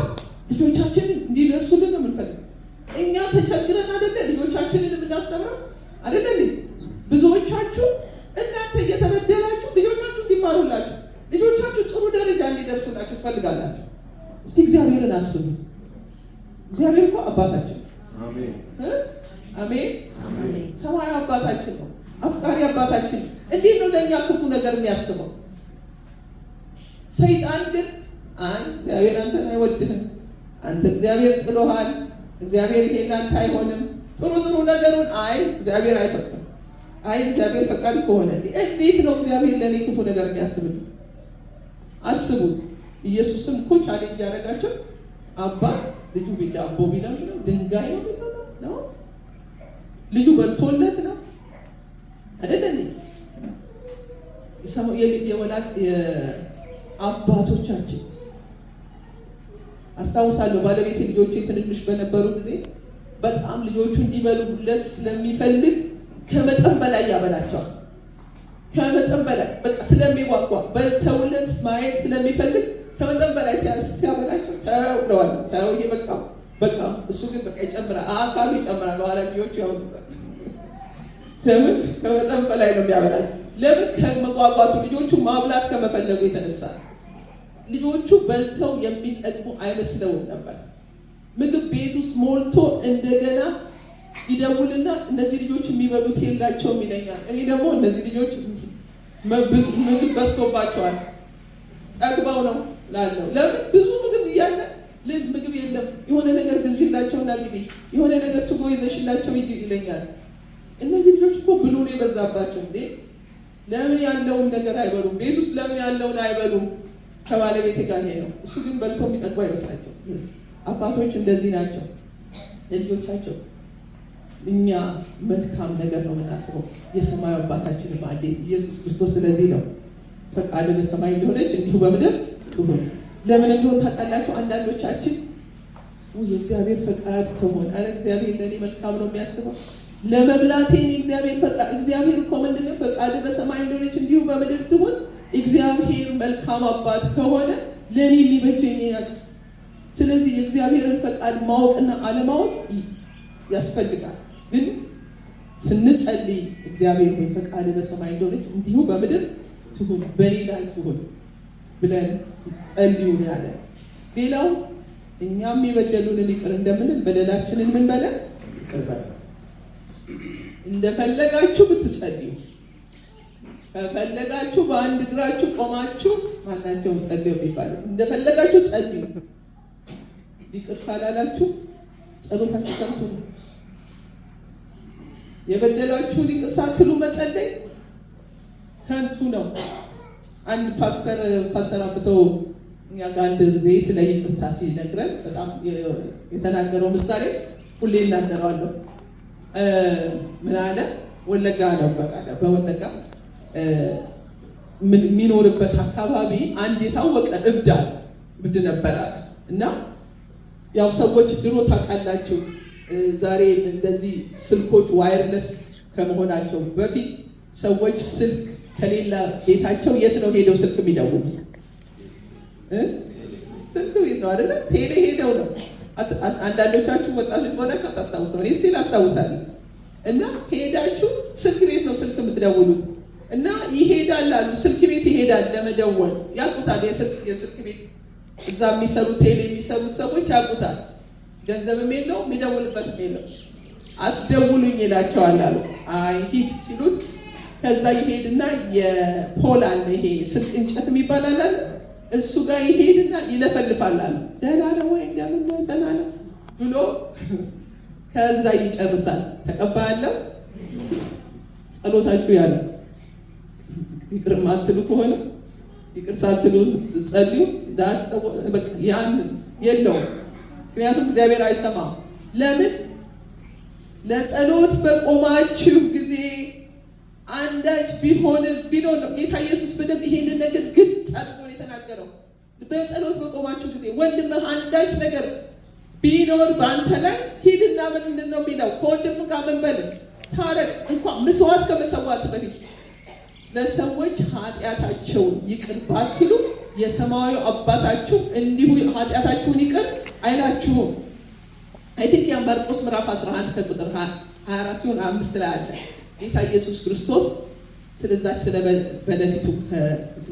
ልጆቻችን እንዲደርሱልን ነው የምንፈልገው። እኛ ተቸግረን አይደለ ልጆቻችንን የምናስተምረው አይደለም? ብዙዎቻችሁ እናንተ እየተበደላችሁ ልጆቻችሁ እንዲማሩላችሁ፣ ልጆቻችሁ ጥሩ ደረጃ እንዲደርሱላችሁ ትፈልጋላችሁ። እስቲ እግዚአብሔርን አስቡ። እግዚአብሔር እኮ አባታችን አሜን አሜን ሰማያዊ አባታችን ነው፣ አፍቃሪ አባታችን። እንዴት ነው ለእኛ ክፉ ነገር የሚያስበው? ሰይጣን ግን አይ እግዚአብሔር አንተን አይወድህም፣ አንተ እግዚአብሔር ጥሎሃል፣ እግዚአብሔር ይሄ ላንተ አይሆንም፣ ጥሩ ነገሩን አይ እግዚአብሔር አይፈቅድም፣ አይ እግዚአብሔር ፈቃድ ከሆነ እንዴት ነው እግዚአብሔር ለእኔ ክፉ ነገር የሚያስብልኝ? አስቡት። ኢየሱስም እኮ ቻሌንጅ ያደረጋቸው አባት ልጁ ዳቦ ቢለምነው ድንጋይ ነው የሚሰጠው ነው? ልጁ በልቶለት ነው አይደለም? የአባቶቻችን አስታውሳለሁ። ባለቤቴ ልጆቼ ትንንሽ በነበሩ ጊዜ በጣም ልጆቹ እንዲበሉለት ስለሚፈልግ ከመጠን በላይ ያበላቸዋል። ከመጠን በላይ በቃ ስለሚጓጓ በልተውለት ማየት ስለሚፈልግ ከመጠን በላይ ሲያበላቸው ተውለዋል። ተው በቃ እሱ ግን በቃ ይጨምራል፣ አካሉ ይጨምራል። በኋላ ልጆቹ ያወጡታል። ለምን? ከመጠን በላይ ነው የሚያበላቸው። ለምን? ከመጓጓቱ ልጆቹ ማብላት ከመፈለጉ የተነሳ ልጆቹ በልተው የሚጠግቡ አይመስለውም ነበር። ምግብ ቤት ውስጥ ሞልቶ እንደገና ይደውልና እነዚህ ልጆች የሚበሉት የላቸውም ይለኛል። እኔ ደግሞ እነዚህ ልጆች ምግብ በዝቶባቸዋል ጠግበው ነው ላለው። ለምን? ብዙ ምግብ እያለ ምግብ የለም። የሆነ ነገር ግዝላቸውና ግቢ የሆነ ነገር ትጎ ይዘሽላቸው ይለኛል። እነዚህ ልጆች እኮ ብሉ ነው የበዛባቸው እንዴ! ለምን ያለውን ነገር አይበሉም? ቤት ውስጥ ለምን ያለውን አይበሉም? ከባለቤቴ ጋር ይሄ ነው። እሱ ግን በልቶ የሚጠግቡ አይመስላቸው። አባቶች እንደዚህ ናቸው ለልጆቻቸው። እኛ መልካም ነገር ነው የምናስበው። የሰማዩ አባታችን እንዴት ኢየሱስ ክርስቶስ ስለዚህ ነው ፈቃድ በሰማይ እንደሆነች እንዲሁ በምድር ትሁን። ለምን እንደሆነ ታውቃላችሁ? አንዳንዶቻችን የእግዚአብሔር ፈቃድ ከሆነ አረ እግዚአብሔር ለእኔ መልካም ነው የሚያስበው ለመብላቴ እግዚአብሔር ፈቃድ እግዚአብሔር እኮ ምንድነው ፈቃድ በሰማይ እንደሆነች እንዲሁ በምድር ትሁን። እግዚአብሔር መልካም አባት ከሆነ ለእኔ የሚበጀኝ ያውቅ። ስለዚህ የእግዚአብሔርን ፈቃድ ማወቅና አለማወቅ ያስፈልጋል። ግን ስንጸልይ እግዚአብሔር ሆይ ፈቃድ በሰማይ እንደሆነች እንዲሁ በምድር ትሁን፣ በእኔ ላይ ትሁን ብለን ጸልዩ ነው ያለ። ሌላው እኛም የበደሉንን ይቅር እንደምንል በደላችንን ምን በለን ይቅር በለን። እንደፈለጋችሁ ብትጸልዩ ከፈለጋችሁ በአንድ እግራችሁ ቆማችሁ ማናቸውም ጸልዩ የሚባለው እንደፈለጋችሁ ጸልዩ። ይቅር ካላላችሁ ጸሎታችሁ ከንቱ ነው። የበደላችሁን ይቅር ሳትሉ መጸለይ ከንቱ ነው። አንድ ፓስተር አብተው እኛ ጋር አንድ ጊዜ ስለ ይቅርታ ሲነግረን በጣም የተናገረው ምሳሌ ሁሌ እናገረዋለሁ። ምን አለ? ወለጋ ነው በወለጋ የሚኖርበት አካባቢ አንድ የታወቀ እብድ ነበር አለ እና ያው ሰዎች ድሮ ታውቃላችሁ፣ ዛሬ እንደዚህ ስልኮች ዋይርለስ ከመሆናቸው በፊት ሰዎች ስልክ ከሌላ ቤታቸው የት ነው ሄደው ስልክ የሚደውሉት? ስልክ ቤት ነው አይደለ? ቴሌ ሄደው ነው። አንዳንዶቻችሁ ወጣቶች ሆናችሁ ታስታውሳላችሁ። እኔ ስቲል አስታውሳለሁ። እና ሄዳችሁ ስልክ ቤት ነው ስልክ የምትደውሉት እና ይሄዳል አሉ። ስልክ ቤት ይሄዳል ለመደወል ያውቁታል። የስልክ ቤት እዛ የሚሰሩት ቴሌ የሚሰሩት ሰዎች ያውቁታል። ገንዘብም የለው የሚደውልበትም የለው። አስደውሉኝ ይላቸዋል አሉ። አይ ሂድ ሲሉት ከዛ ይሄድና የፖል አለ ይሄ ስልክ እንጨት የሚባል አለ እሱ ጋር ይሄድና ይለፈልፋል አሉ። ደህና ነው ወይ እንደምን ዘና ነው ብሎ ከዛ ይጨርሳል። ተቀባያለሁ ጸሎታችሁ ያለ ይቅር ማትሉ ከሆነ ይቅር ሳትሉ ጸልዩ። በቃ ያን የለውም። ምክንያቱም እግዚአብሔር አይሰማም። ለምን? ለጸሎት በቆማችሁ ጊዜ አንዳች ቢኖር ነው። ጌታ ኢየሱስ በደንብ ይሄንን ነገር ግልጽ አድርጎ የተናገረው። በጸሎት በቆማችሁ ጊዜ ወንድምህ አንዳች ነገር ቢኖር በአንተ ላይ ሂድና ምንድን ነው የሚለው? ከወንድም ጋር ምን በል ታረቅ። እንኳን መስዋዕት ከመሰዋት በፊት ለሰዎች ኃጢአታቸውን ይቅር ባትሉ የሰማያዊ አባታችሁ እንዲሁ ኃጢአታችሁን ይቅር አይላችሁም። አይ ቲንክ ያ ማርቆስ ምዕራፍ 11 ከቁጥር 24 ይሁን 5 ላይ አለ። ጌታ ኢየሱስ ክርስቶስ ስለዛች ስለ በለሲቱ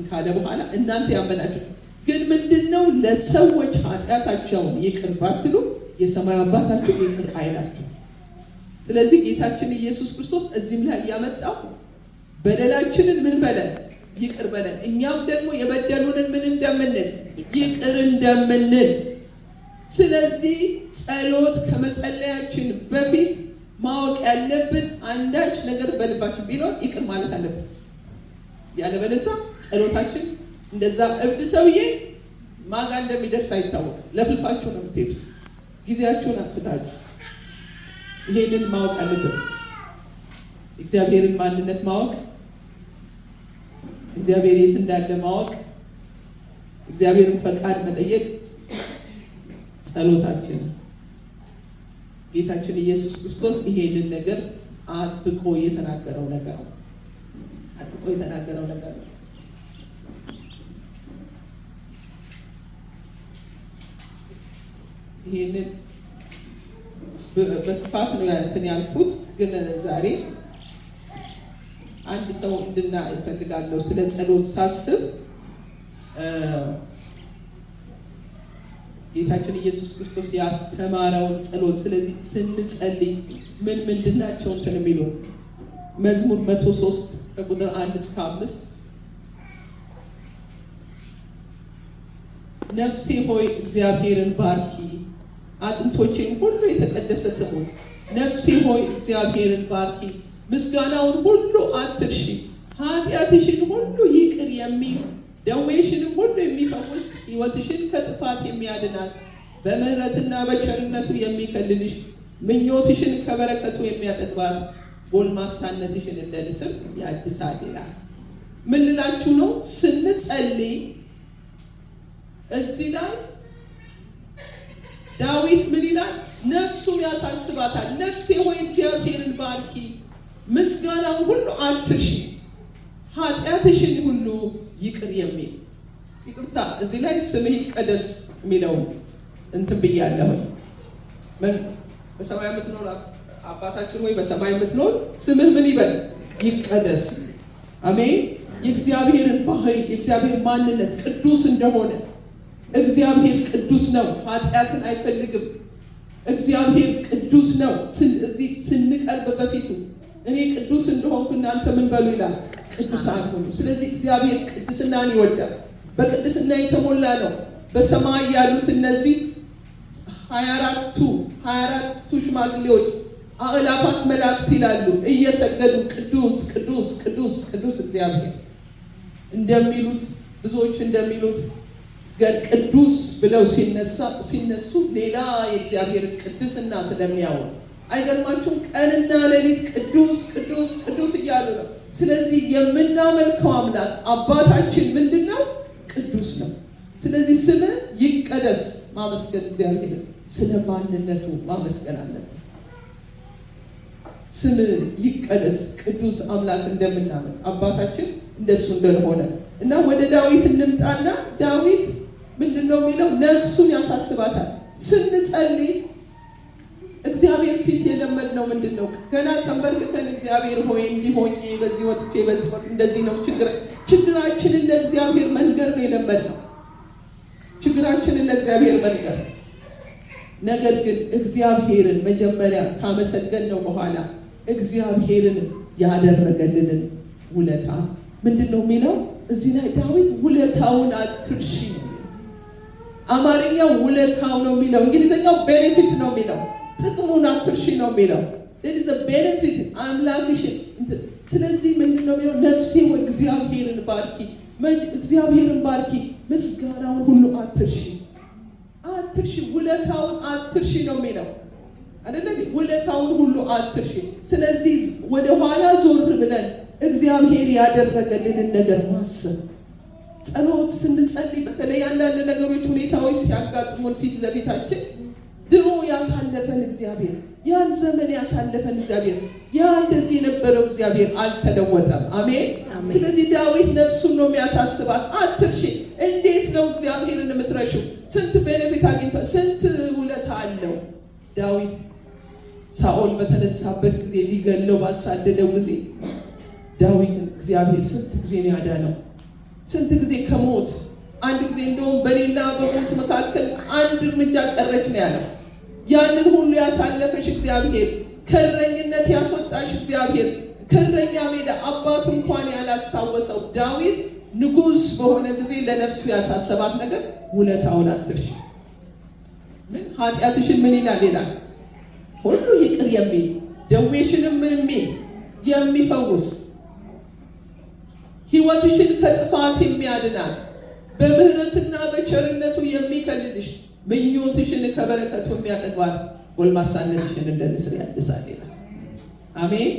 ካለ በኋላ እናንተ ያመናችሁ ግን ምንድነው ለሰዎች ኃጢአታቸውን ይቅር ባትሉ የሰማያዊ አባታችሁ ይቅር አይላችሁ። ስለዚህ ጌታችን ኢየሱስ ክርስቶስ እዚህም ላይ ያመጣው በደላችንን ምን በለን ይቅር በለን፣ እኛም ደግሞ የበደሉንን ምን እንደምንል ይቅር እንደምንል። ስለዚህ ጸሎት ከመጸለያችን በፊት ማወቅ ያለብን አንዳች ነገር በልባችን ቢኖር ይቅር ማለት አለብን። ያለበለዚያ ጸሎታችን እንደዛ እብድ ሰውዬ ማጋ እንደሚደርስ አይታወቅም። ለፍልፋችሁ ነው የምትሄዱት፣ ጊዜያችሁን አጥፍታችሁ። ይሄንን ማወቅ አለብን። እግዚአብሔርን ማንነት ማወቅ፣ እግዚአብሔር የት እንዳለ ማወቅ፣ እግዚአብሔርን ፈቃድ መጠየቅ ጸሎታችን። ጌታችን ኢየሱስ ክርስቶስ ይሄንን ነገር አጥብቆ የተናገረው ነገር ነው። ይሄንን በስፋት ነው እንትን ያልኩት፣ ግን ዛሬ አንድ ሰው እንድናይ እፈልጋለሁ። ስለ ጸሎት ሳስብ ጌታችን ኢየሱስ ክርስቶስ ያስተማረውን ጸሎት፣ ስለዚህ ስንጸልይ ምንድናቸው እንትን የሚሉ መዝሙር 103 ከቁጥር 1 እስከ 5 ነፍሴ ሆይ እግዚአብሔርን ባርኪ፣ አጥንቶቼም ሁሉ የተቀደሰ ስሙን። ነፍሴ ሆይ እግዚአብሔርን ባርኪ፣ ምስጋናውን ሁሉ አትርሺ። ኃጢአትሽን ሁሉ ይቅር የሚል ደዌሽንም ሁሉ የሚፈውስ ሕይወትሽን ከጥፋት የሚያድናት በምሕረትና በቸርነቱ የሚከልልሽ ምኞትሽን ከበረከቱ የሚያጠግባት ጎልማሳነትሽን እንደ ንስር ያድሳል ይላል። ምን ልላችሁ ነው? ስንጸልይ እዚህ ላይ ዳዊት ምን ይላል? ነፍሱን ያሳስባታል። ነፍሴ ሆይ እግዚአብሔርን ባርኪ፣ ምስጋናውን ሁሉ አትርሺ፣ ኃጢአትሽን ሁሉ ይቅር የሚል ይቅርታ። እዚህ ላይ ስምህ ይቀደስ የሚለው እንትን ብያለሁ። በሰማይ የምትኖር አባታችን ሆይ በሰማይ የምትኖር ስምህ ምን ይበል? ይቀደስ። አሜን። የእግዚአብሔርን ባህሪ የእግዚአብሔር ማንነት ቅዱስ እንደሆነ እግዚአብሔር ቅዱስ ነው፣ ኃጢአትን አይፈልግም። እግዚአብሔር ቅዱስ ነው። እዚህ ስንቀርብ በፊቱ እኔ ቅዱስ እንደሆንኩ እናንተ ምን በሉ ይላል፣ ቅዱሳን ሁኑ። ስለዚህ እግዚአብሔር ቅድስናን ይወዳል። በቅድስና የተሞላ ነው። በሰማይ ያሉት እነዚህ 24ቱ ሽማግሌዎች አእላፋት መላእክት ይላሉ እየሰገዱ ቅዱስ ቅዱስ ቅዱስ ቅዱስ እግዚአብሔር እንደሚሉት ብዙዎች እንደሚሉት ግን ቅዱስ ብለው ሲነሱ ሌላ የእግዚአብሔር ቅድስና ስለሚያወሩ አይገርማችሁም? ቀንና ሌሊት ቅዱስ ቅዱስ ቅዱስ እያሉ ነው። ስለዚህ የምናመልከው አምላክ አባታችን ምንድነው? ቅዱስ ነው። ስለዚህ ስም ይቀደስ ማመስገን እግዚአብሔር ስለ ማንነቱ ማመስገን አለብን። ስም ይቀደስ ቅዱስ አምላክ እንደምናመልክ አባታችን እንደሱ እንደሆነ እና ወደ ዳዊት እንምጣና ዳዊት ምንድነው የሚለው? ነፍሱን ያሳስባታል። ስንጸልይ እግዚአብሔር ፊት የለመድነው ምንድነው? ገና ተንበርክከን እግዚአብሔር ሆይ እንዲሆኝ በዚህ ወጥቼ በዚህ እንደዚህ ነው ችግራችንን ለእግዚአብሔር መንገር ነው የለመድነው። ችግራችንን ለእግዚአብሔር መንገር። ነገር ግን እግዚአብሔርን መጀመሪያ ካመሰገንነው በኋላ እግዚአብሔርን ያደረገልንን ውለታ ምንድነው የሚለው? እዚህ ላይ ዳዊት ውለታውን አትርሺ ነው የሚለው። አማርኛው ውለታው ነው የሚለው፣ እንግሊዝኛው ቤኔፊት ነው የሚለው። ጥቅሙን አትርሺ ነው የሚለው። there is a benefit አምላክሽን። ስለዚህ ምንድነው የሚለው? ነፍሴ ወይ እግዚአብሔርን ባርኪ፣ እግዚአብሔርን ባርኪ፣ ምስጋናውን ሁሉ አትርሺ። ውለታውን አትርሺ ነው የሚለው አይደል? ውለታውን ሁሉ አትርሺ። ስለዚህ ወደ ኋላ ዞር ብለን እግዚአብሔር ያደረገልንን ነገር ማሰብ። ጸሎት ስንጸልይ በተለይ አንዳንድ ነገሮች ሁኔታዎች ሲያጋጥሙን ፊት ለፊታችን ድሮ ያሳለፈን እግዚአብሔር፣ ያን ዘመን ያሳለፈን እግዚአብሔር፣ ያ እንደዚህ የነበረው እግዚአብሔር አልተለወጠም። አሜን። ስለዚህ ዳዊት ነፍሱን ነው የሚያሳስባት። አትርሺ። እንዴት ነው እግዚአብሔርን የምትረሺው? ስንት ቤኔፊት አግኝቷል፣ ስንት ውለታ አለው። ዳዊት ሳኦል በተነሳበት ጊዜ ሊገለው ባሳደደው ጊዜ ዳዊትን እግዚአብሔር ስንት ጊዜ ነው ያዳነው? ስንት ጊዜ ከሞት አንድ ጊዜ እንደውም በሌላ በሞት መካከል አንድ እርምጃ ቀረች ነው ያለው። ያንን ሁሉ ያሳለፈሽ እግዚአብሔር፣ ከእረኝነት ያስወጣሽ እግዚአብሔር፣ ከእረኛ ሜዳ አባቱ እንኳን ያላስታወሰው ዳዊት ንጉሥ በሆነ ጊዜ ለነፍሱ ያሳሰባት ነገር ውለታውን አትርሺ። ኃጢአትሽን ምን ይላል ይላል ሁሉ ይቅር የሚል ደዌሽንም ምን የሚል የሚፈውስ ሕይወትሽን ከጥፋት የሚያድናት በምህረትና በቸርነቱ የሚከልልሽ ምኞትሽን ከበረከቱ የሚያጠግባት ጎልማሳነትሽን እንደ ንስር ያድሳል ይላል። አሜን።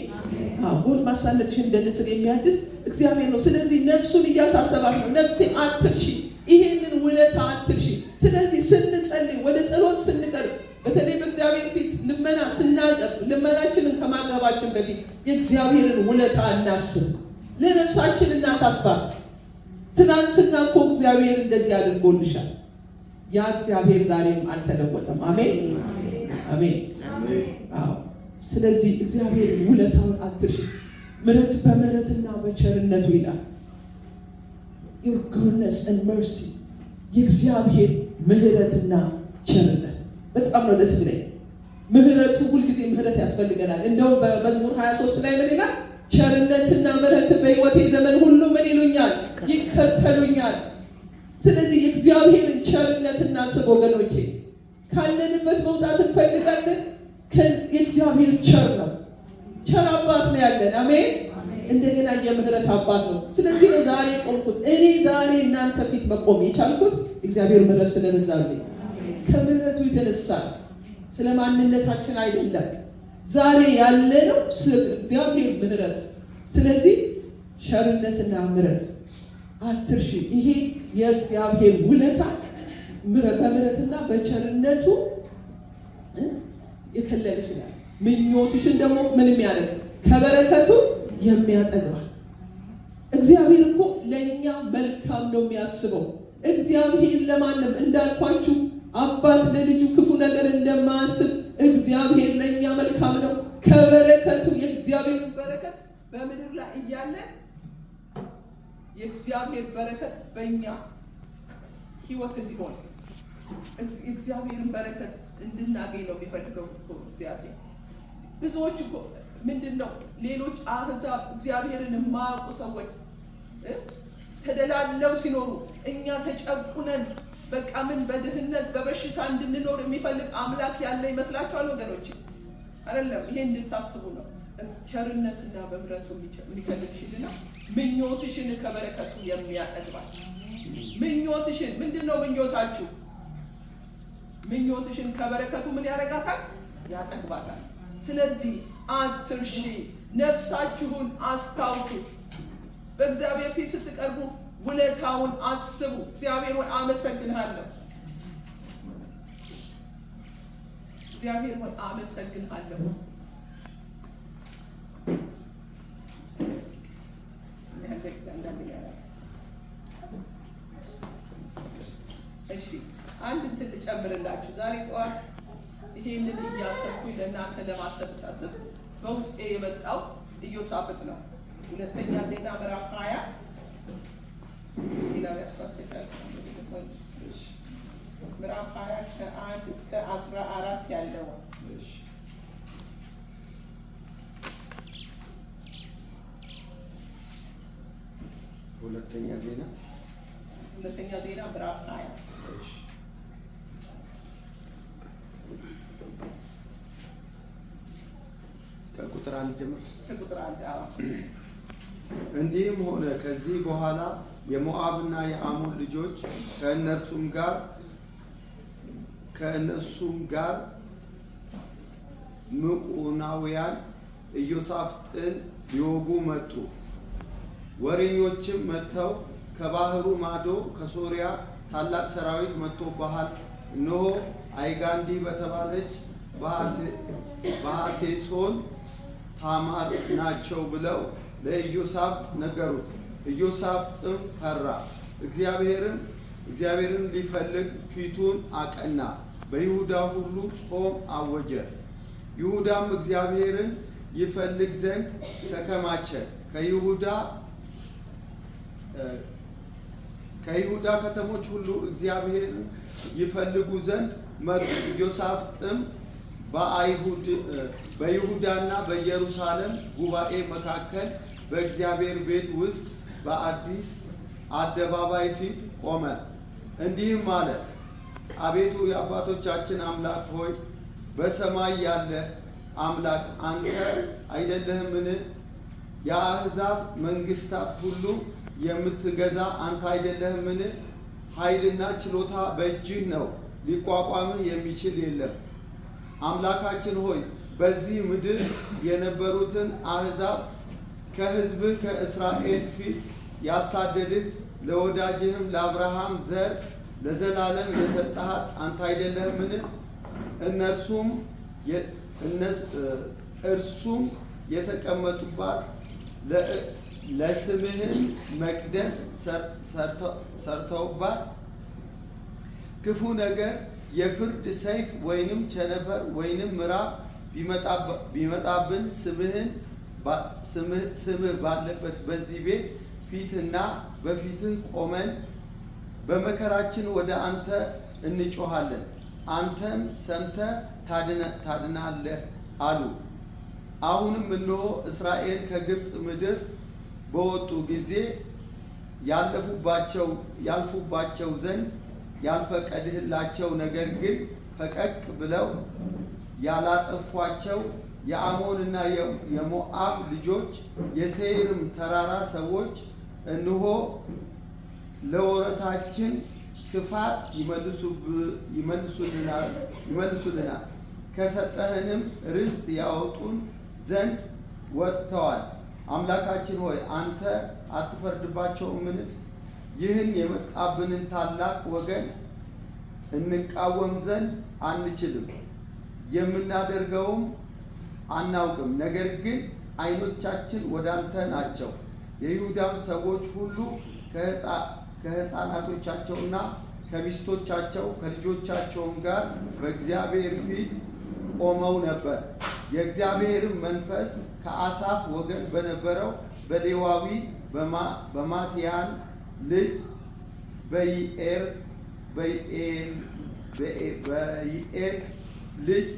ጎልማሳነትሽን እንደ ንስር የሚያድስ እግዚአብሔር ነው። ስለዚህ ነፍሱን እያሳሰባት ነው። ነፍሴ አትርሺ፣ ይሄንን ውለታ አትርሺ። ስለዚህ ስንጸልይ፣ ወደ ጸሎት ስንቀርብ፣ በተለይ በእግዚአብሔር ፊት ልመና ስናቀርብ ልመናችንን ከማቅረባችን በፊት የእግዚአብሔርን ውለታ እናስብ፣ ለነፍሳችን እናሳስባት። ትናንትና እኮ እግዚአብሔር እንደዚህ አድርጎልሻል። ያ እግዚአብሔር ዛሬም አልተለወጠም። አሜን አሜን። አዎ። ስለዚህ እግዚአብሔር ውለታውን አትርሺ። ምሕረት በምሕረትና በቸርነቱ ይላል። your goodness and mercy የእግዚአብሔር ምሕረትና ቸርነት በጣም ነው ደስ ይለኝ። ምሕረቱ ሁልጊዜ ምሕረት ያስፈልገናል። እንደውም በመዝሙር 23 ላይ ምን ይላል? ቸርነትና ምሕረት በሕይወቴ ዘመን ሁሉ ምን ይሉኛል? ይከተሉኛል። ስለዚህ የእግዚአብሔርን ቸርነት እናስብ ወገኖቼ። ካለንበት መውጣት እንፈልጋለን። የእግዚአብሔር ቸር ነው። ቸር አባት ነው ያለን። አሜን። እንደገና የምህረት አባት ነው። ስለዚህ ነው ዛሬ ቆምኩት። እኔ ዛሬ እናንተ ፊት መቆም የቻልኩት እግዚአብሔር ምህረት ስለበዛልኝ፣ ከምሕረቱ የተነሳ ስለ ማንነታችን አይደለም። ዛሬ ያለነው እግዚአብሔር ምህረት። ስለዚህ ቸርነትና ምሕረት አትርሺ። ይሄ የእግዚአብሔር ውለታ በምህረትና በቸርነቱ የከለለሽ ይላል። ምኞትሽን ደግሞ ምን የሚያደርግ ከበረከቱ የሚያጠግባት። እግዚአብሔር እኮ ለእኛ መልካም ነው የሚያስበው። እግዚአብሔር ለማንም እንዳልኳችሁ አባት ለልጁ ክፉ ነገር እንደማያስብ እግዚአብሔር ለእኛ መልካም ነው። ከበረከቱ የእግዚአብሔር በረከት በምድር ላይ እያለ የእግዚአብሔር በረከት በእኛ ህይወት እንዲሆን እግዚአብሔርን በረከት እንድናገኝ ነው የሚፈልገው እኮ እግዚአብሔር። ብዙዎች እኮ ምንድነው ሌሎች አህዛብ እግዚአብሔርን የማያውቁ ሰዎች ተደላለው ሲኖሩ እኛ ተጨቁነን በቃ ምን በድህነት በበሽታ እንድንኖር የሚፈልግ አምላክ ያለ ይመስላችኋል ወገኖች? አይደለም። ይሄ እንድታስቡ ነው። ቸርነትና በምሕረቱ የሚከልልሽልና ምኞትሽን ከበረከቱ የሚያጠግባል። ምኞትሽን ምንድነው ምኞታችሁ? ምኞትሽን ከበረከቱ ምን ያደርጋታል? ያጠግባታል። ስለዚህ አትርሺ፣ ነፍሳችሁን አስታውሱ። በእግዚአብሔር ፊት ስትቀርቡ ውለታውን አስቡ። እግዚአብሔር ሆይ አመሰግንሃለሁ፣ እግዚአብሔር ሆይ አመሰግንሃለሁ። እሺ አንድ እንትን ልጨምርላችሁ። ዛሬ ጠዋት ይሄንን እያሰብኩኝ ለእናንተ ለማሰብ በውስጤ የመጣው ኢዮሳፍጥ ነው። ሁለተኛ ዜና ምዕራፍ 20 ይላል ያስፈቅዳል። ምዕራፍ 20 ከ1 እስከ 14 ያለው ሁለተኛ ዜና ምዕራፍ 20 ከቁጥር 1 ጀምሮ ከቁጥር 1 እንዲህም ሆነ ከዚህ በኋላ የሞዓብና የአሞን ልጆች ከእነሱም ጋር ምዑናውያን ኢዮሳፍጥን ሊወጉ መጡ። ወሬኞችም መጥተው ከባህሩ ማዶ ከሶርያ ታላቅ ሰራዊት መጥቶብሃል፣ እነሆ አይጋንዲ በተባለች በሐሴሶን ታማር ናቸው ብለው ለኢዮሳፍጥ ነገሩት። ኢዮሳፍጥም ፈራ፣ እግዚአብሔርን ሊፈልግ ፊቱን አቀና፣ በይሁዳ ሁሉ ጾም አወጀ። ይሁዳም እግዚአብሔርን ይፈልግ ዘንድ ተከማቸ። ከይሁዳ ከተሞች ሁሉ እግዚአብሔርን ይፈልጉ ዘንድ መጡ። ኢዮሳፍጥም በይሁዳና በኢየሩሳሌም ጉባኤ መካከል በእግዚአብሔር ቤት ውስጥ በአዲስ አደባባይ ፊት ቆመ። እንዲህም አለ፣ አቤቱ የአባቶቻችን አምላክ ሆይ በሰማይ ያለ አምላክ አንተ አይደለህምን? የአሕዛብ መንግስታት ሁሉ የምትገዛ አንተ አይደለህምን? ኃይልና ችሎታ በእጅህ ነው፣ ሊቋቋምህ የሚችል የለም። አምላካችን ሆይ በዚህ ምድር የነበሩትን አሕዛብ ከሕዝብህ ከእስራኤል ፊት ያሳደድህ ለወዳጅህም ለአብርሃም ዘር ለዘላለም የሰጠሃት አንተ አይደለህምን? እርሱም የተቀመጡባት ለስምህም መቅደስ ሰርተውባት ክፉ ነገር የፍርድ ሰይፍ ወይንም ቸነፈር ወይንም ምዕራብ ቢመጣብን ስምህ ባለበት በዚህ ቤት ፊትና በፊትህ ቆመን በመከራችን ወደ አንተ እንጮኻለን፣ አንተም ሰምተህ ታድናለህ አሉ። አሁንም እነሆ እስራኤል ከግብፅ ምድር በወጡ ጊዜ ያልፉባቸው ዘንድ ያልፈቀድህላቸው፣ ነገር ግን ፈቀቅ ብለው ያላጠፏቸው የአሞንና የሞዓብ ልጆች የሴይርም ተራራ ሰዎች እነሆ ለወረታችን ክፋት ይመልሱልናል፣ ከሰጠህንም ርስት ያወጡን ዘንድ ወጥተዋል። አምላካችን ሆይ አንተ አትፈርድባቸውምን? ይህን የመጣብንን ታላቅ ወገን እንቃወም ዘንድ አንችልም፣ የምናደርገውም አናውቅም። ነገር ግን ዓይኖቻችን ወደ አንተ ናቸው። የይሁዳም ሰዎች ሁሉ ከሕፃናቶቻቸውና ከሚስቶቻቸው ከልጆቻቸውም ጋር በእግዚአብሔር ፊት ቆመው ነበር። የእግዚአብሔርም መንፈስ ከአሳፍ ወገን በነበረው በሌዋዊ በማትያን ልጅ በይኤር በይኤል ልጅ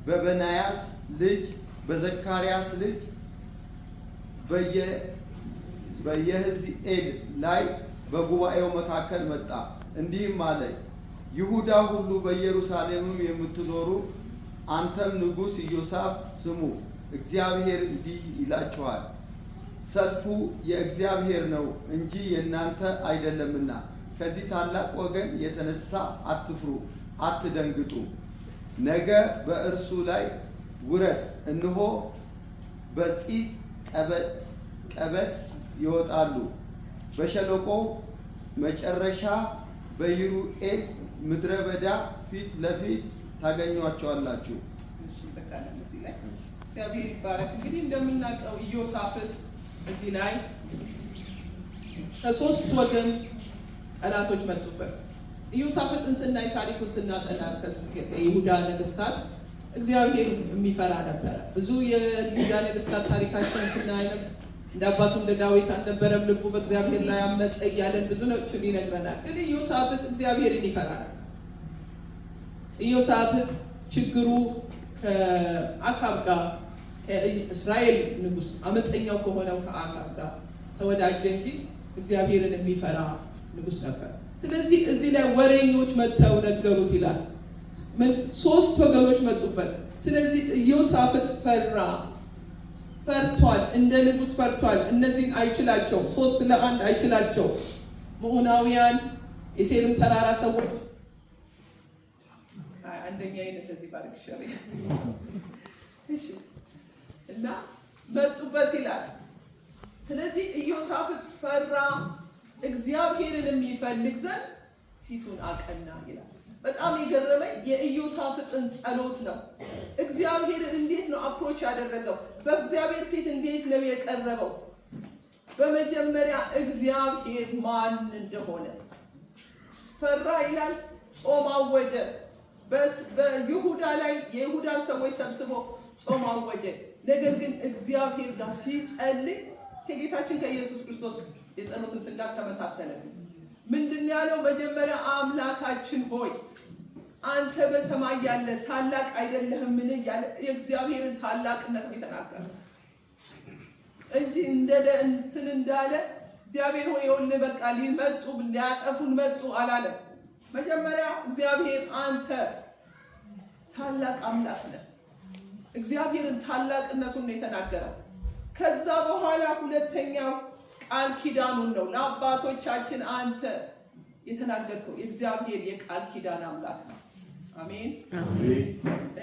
በበናያስ ልጅ በዘካርያስ ልጅ በየሕዝኤል ላይ በጉባኤው መካከል መጣ። እንዲህም አለ፣ ይሁዳ ሁሉ በኢየሩሳሌምም የምትኖሩ አንተም ንጉሥ ኢዮሳፍ ስሙ፣ እግዚአብሔር እንዲህ ይላችኋል፣ ሰልፉ የእግዚአብሔር ነው እንጂ የእናንተ አይደለምና ከዚህ ታላቅ ወገን የተነሳ አትፍሩ፣ አትደንግጡ። ነገ በእርሱ ላይ ውረድ። እነሆ በጺጽ ቀበት ይወጣሉ፣ በሸለቆው መጨረሻ በይሩኤል ምድረ በዳ ፊት ለፊት ታገኟቸዋላችሁ። እግዚአብሔር ይባረክ። እንግዲህ እንደምናውቀው ኢዮሳፍጥ እዚህ ላይ ከሶስት ወገን ጠላቶች መጡበት። ኢዮሳፍጥን ስናይ ታሪኩን ስናጠና ከይሁዳ ነገስታት እግዚአብሔር የሚፈራ ነበረ። ብዙ የይሁዳ ነገስታት ታሪካቸውን ስናይ እንደ አባቱ እንደ ዳዊት አልነበረም፣ ልቡ በእግዚአብሔር ላይ አመፀ እያለን ብዙ ነችን ይነግረናል። ግን ኢዮሳፍጥ እግዚአብሔርን ይፈራ ነበር። ኢዮሳፍጥ ችግሩ ከአካብ ጋር ከእስራኤል ንጉስ አመፀኛው ከሆነው ከአካብ ጋር ተወዳጀ እንጂ እግዚአብሔርን የሚፈራ ንጉስ ነበር። ስለዚህ እዚህ ላይ ወሬኞች መጥተው ነገሩት ይላል። ሶስት ወገኖች መጡበት። ስለዚህ ኢዮሳፍጥ ፈርቷል፣ እንደ ንጉስ ፈርቷል። እነዚህን አይችላቸው፣ 3-1 አይችላቸው። ምዑናውያን የሴርም ተራራ ሰዎች አንደኛ አይነት እዚህ ባርክ ሸሪ እሺ እና መጡበት ይላል። ስለዚህ ኢዮሳፍጥ ፈራ፣ እግዚአብሔርን የሚፈልግ ዘንድ ፊቱን አቀና ይላል። በጣም የገረመኝ የኢዮሳፍጥን ጸሎት ነው። እግዚአብሔርን እንዴት ነው አፕሮች ያደረገው? በእግዚአብሔር ፊት እንዴት ነው የቀረበው? በመጀመሪያ እግዚአብሔር ማን እንደሆነ ፈራ ይላል። ጾም አወጀ። በይሁዳ ላይ የይሁዳን ሰዎች ሰብስቦ ጾም አወጀ። ነገር ግን እግዚአብሔር ጋር ሲጸልይ ከጌታችን ከኢየሱስ ክርስቶስ የጸሎትን ጥጋብ ተመሳሰለ። ምንድን ያለው? መጀመሪያ አምላካችን ሆይ አንተ በሰማይ ያለ ታላቅ አይደለህምን? ያለ የእግዚአብሔርን ታላቅነት ነው የተናገረው እንጂ እንትን እንዳለ እግዚአብሔር ሆይ ይኸውልህ በቃ ሊመጡ ሊያጠፉን መጡ አላለም። መጀመሪያ እግዚአብሔር አንተ ታላቅ አምላክ ነህ፣ እግዚአብሔርን ታላቅነቱን ነው የተናገረው። ከዛ በኋላ ሁለተኛው ቃል ኪዳኑን ነው ለአባቶቻችን አንተ የተናገርከው የእግዚአብሔር የቃል ኪዳን አምላክ ነው። አሜን አሜን።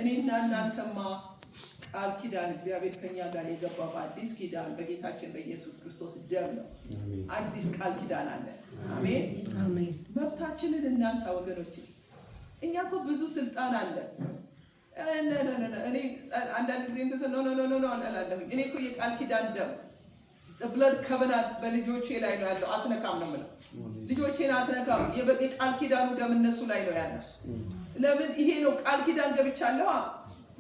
እኔና እናንተማ ቃል ኪዳን እግዚአብሔር ከኛ ጋር የገባው በአዲስ ኪዳን በጌታችን በኢየሱስ ክርስቶስ ደም ነው። አዲስ ቃል ኪዳን አለ። አሜን አሜን። መብታችንን እናንሳ ወገኖች። እኛ እኮ ብዙ ስልጣን አለ። እኔ አንዳንድ ጊዜ ነው አላለሁኝ። እኔ እኮ የቃል ኪዳን ደም ብለድ ከበናት በልጆቼ ላይ ነው ያለው። አትነካም ነው የምለው። ልጆቼን አትነካም። የቃል ኪዳኑ ደም እነሱ ላይ ነው ያለው። ለምን? ይሄ ነው ቃል ኪዳን ገብቻለሁ።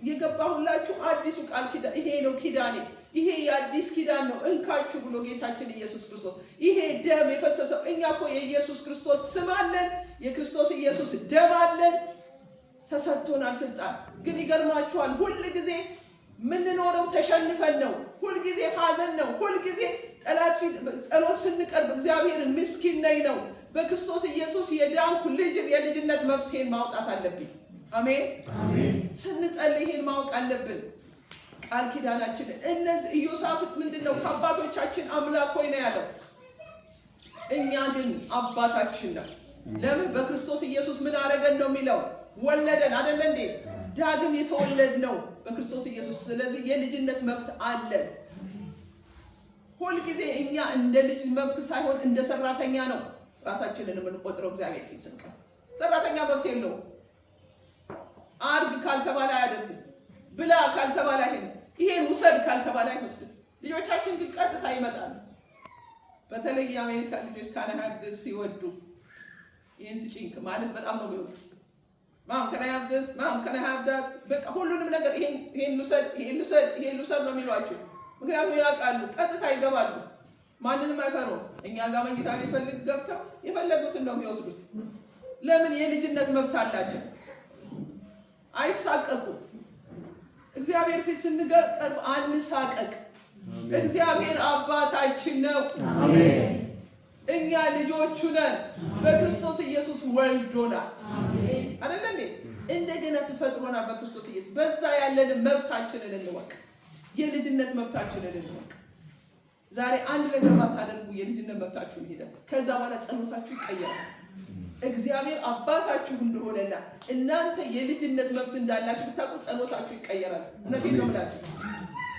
የገባሁላችሁ አዲሱ ቃል ኪዳን ይሄ ነው። ኪዳኔ ይሄ የአዲስ ኪዳን ነው እንካችሁ ብሎ ጌታችን ኢየሱስ ክርስቶስ ይሄ ደም የፈሰሰው። እኛ እኮ የኢየሱስ ክርስቶስ ስም አለን፣ የክርስቶስ ኢየሱስ ደም አለን፣ ተሰጥቶናል ስልጣን። ግን ይገርማችኋል፣ ሁል ጊዜ ምንኖረው ተሸንፈን ነው። ሁል ጊዜ ሐዘን ነው። ሁል ጊዜ ጠላት ፊት ጸሎት ስንቀርብ እግዚአብሔርን ምስኪን ነኝ ነው። በክርስቶስ ኢየሱስ የዳንኩ ልጅ የልጅነት መብቴን ማውጣት አለብኝ። አሜን አሜን። ስንጸልይ ይሄን ማወቅ አለብን። ቃል ኪዳናችን እነዚህ ኢዮሳፍጥ ምንድነው? ከአባቶቻችን አምላክ ሆይ ነው ያለው። እኛ ግን አባታችን ነው። ለምን? በክርስቶስ ኢየሱስ ምን አረገን ነው የሚለው? ወለደን አይደለ እንዴ? ዳግም የተወለድ ነው በክርስቶስ ኢየሱስ። ስለዚህ የልጅነት መብት አለን። ሁልጊዜ እኛ እንደ ልጅ መብት ሳይሆን እንደ ሰራተኛ ነው ራሳችንን የምንቆጥረው። እግዚአብሔር ፊት ስንቀር ሰራተኛ መብት የለውም። አርግ ካልተባለ አያደርግም። ብላ ካልተባለ ይሄን ውሰድ ካልተባለ አይወስድም። ልጆቻችን ግን ቀጥታ ይመጣሉ። በተለይ የአሜሪካ ልጆች ካናሃድ ሲወዱ ይህን ስጭንቅ ማለት በጣም ነው የሚወዱ። ማም can I have this? ማም can I have that? በቃ ሁሉንም ነገር ይሄን ልውሰድ ነው የሚሏቸው። ምክንያቱም ያውቃሉ፣ ቀጥታ ይገባሉ። ማንንም አይፈሩም። እኛ ጋር መኝታ ቤት ፈልግ ገብተው የፈለጉትን ነው የሚወስዱት። ለምን? የልጅነት መብት አላቸው። አይሳቀቁም። እግዚአብሔር ፊት ስንቀርብ አንሳቀቅ። እግዚአብሔር አባታችን ነው። አሜን። እኛ ልጆቹ ነን። በክርስቶስ ኢየሱስ ወልዶናል። አይደል እንዴ? እንደገና ተፈጥሮናል በክርስቶስ ኢየሱስ። በዛ ያለን መብታችንን እንወቅ። የልጅነት መብታችንን እንወቅ። ዛሬ አንድ ነገር ባታደርጉ የልጅነት መብታችሁ ይሄዳል። ከዛ በኋላ ጸሎታችሁ ይቀየራል። እግዚአብሔር አባታችሁ እንደሆነና እናንተ የልጅነት መብት እንዳላችሁ ብታውቁ ጸሎታችሁ ይቀየራል። እውነቴን ነው የምላችሁ።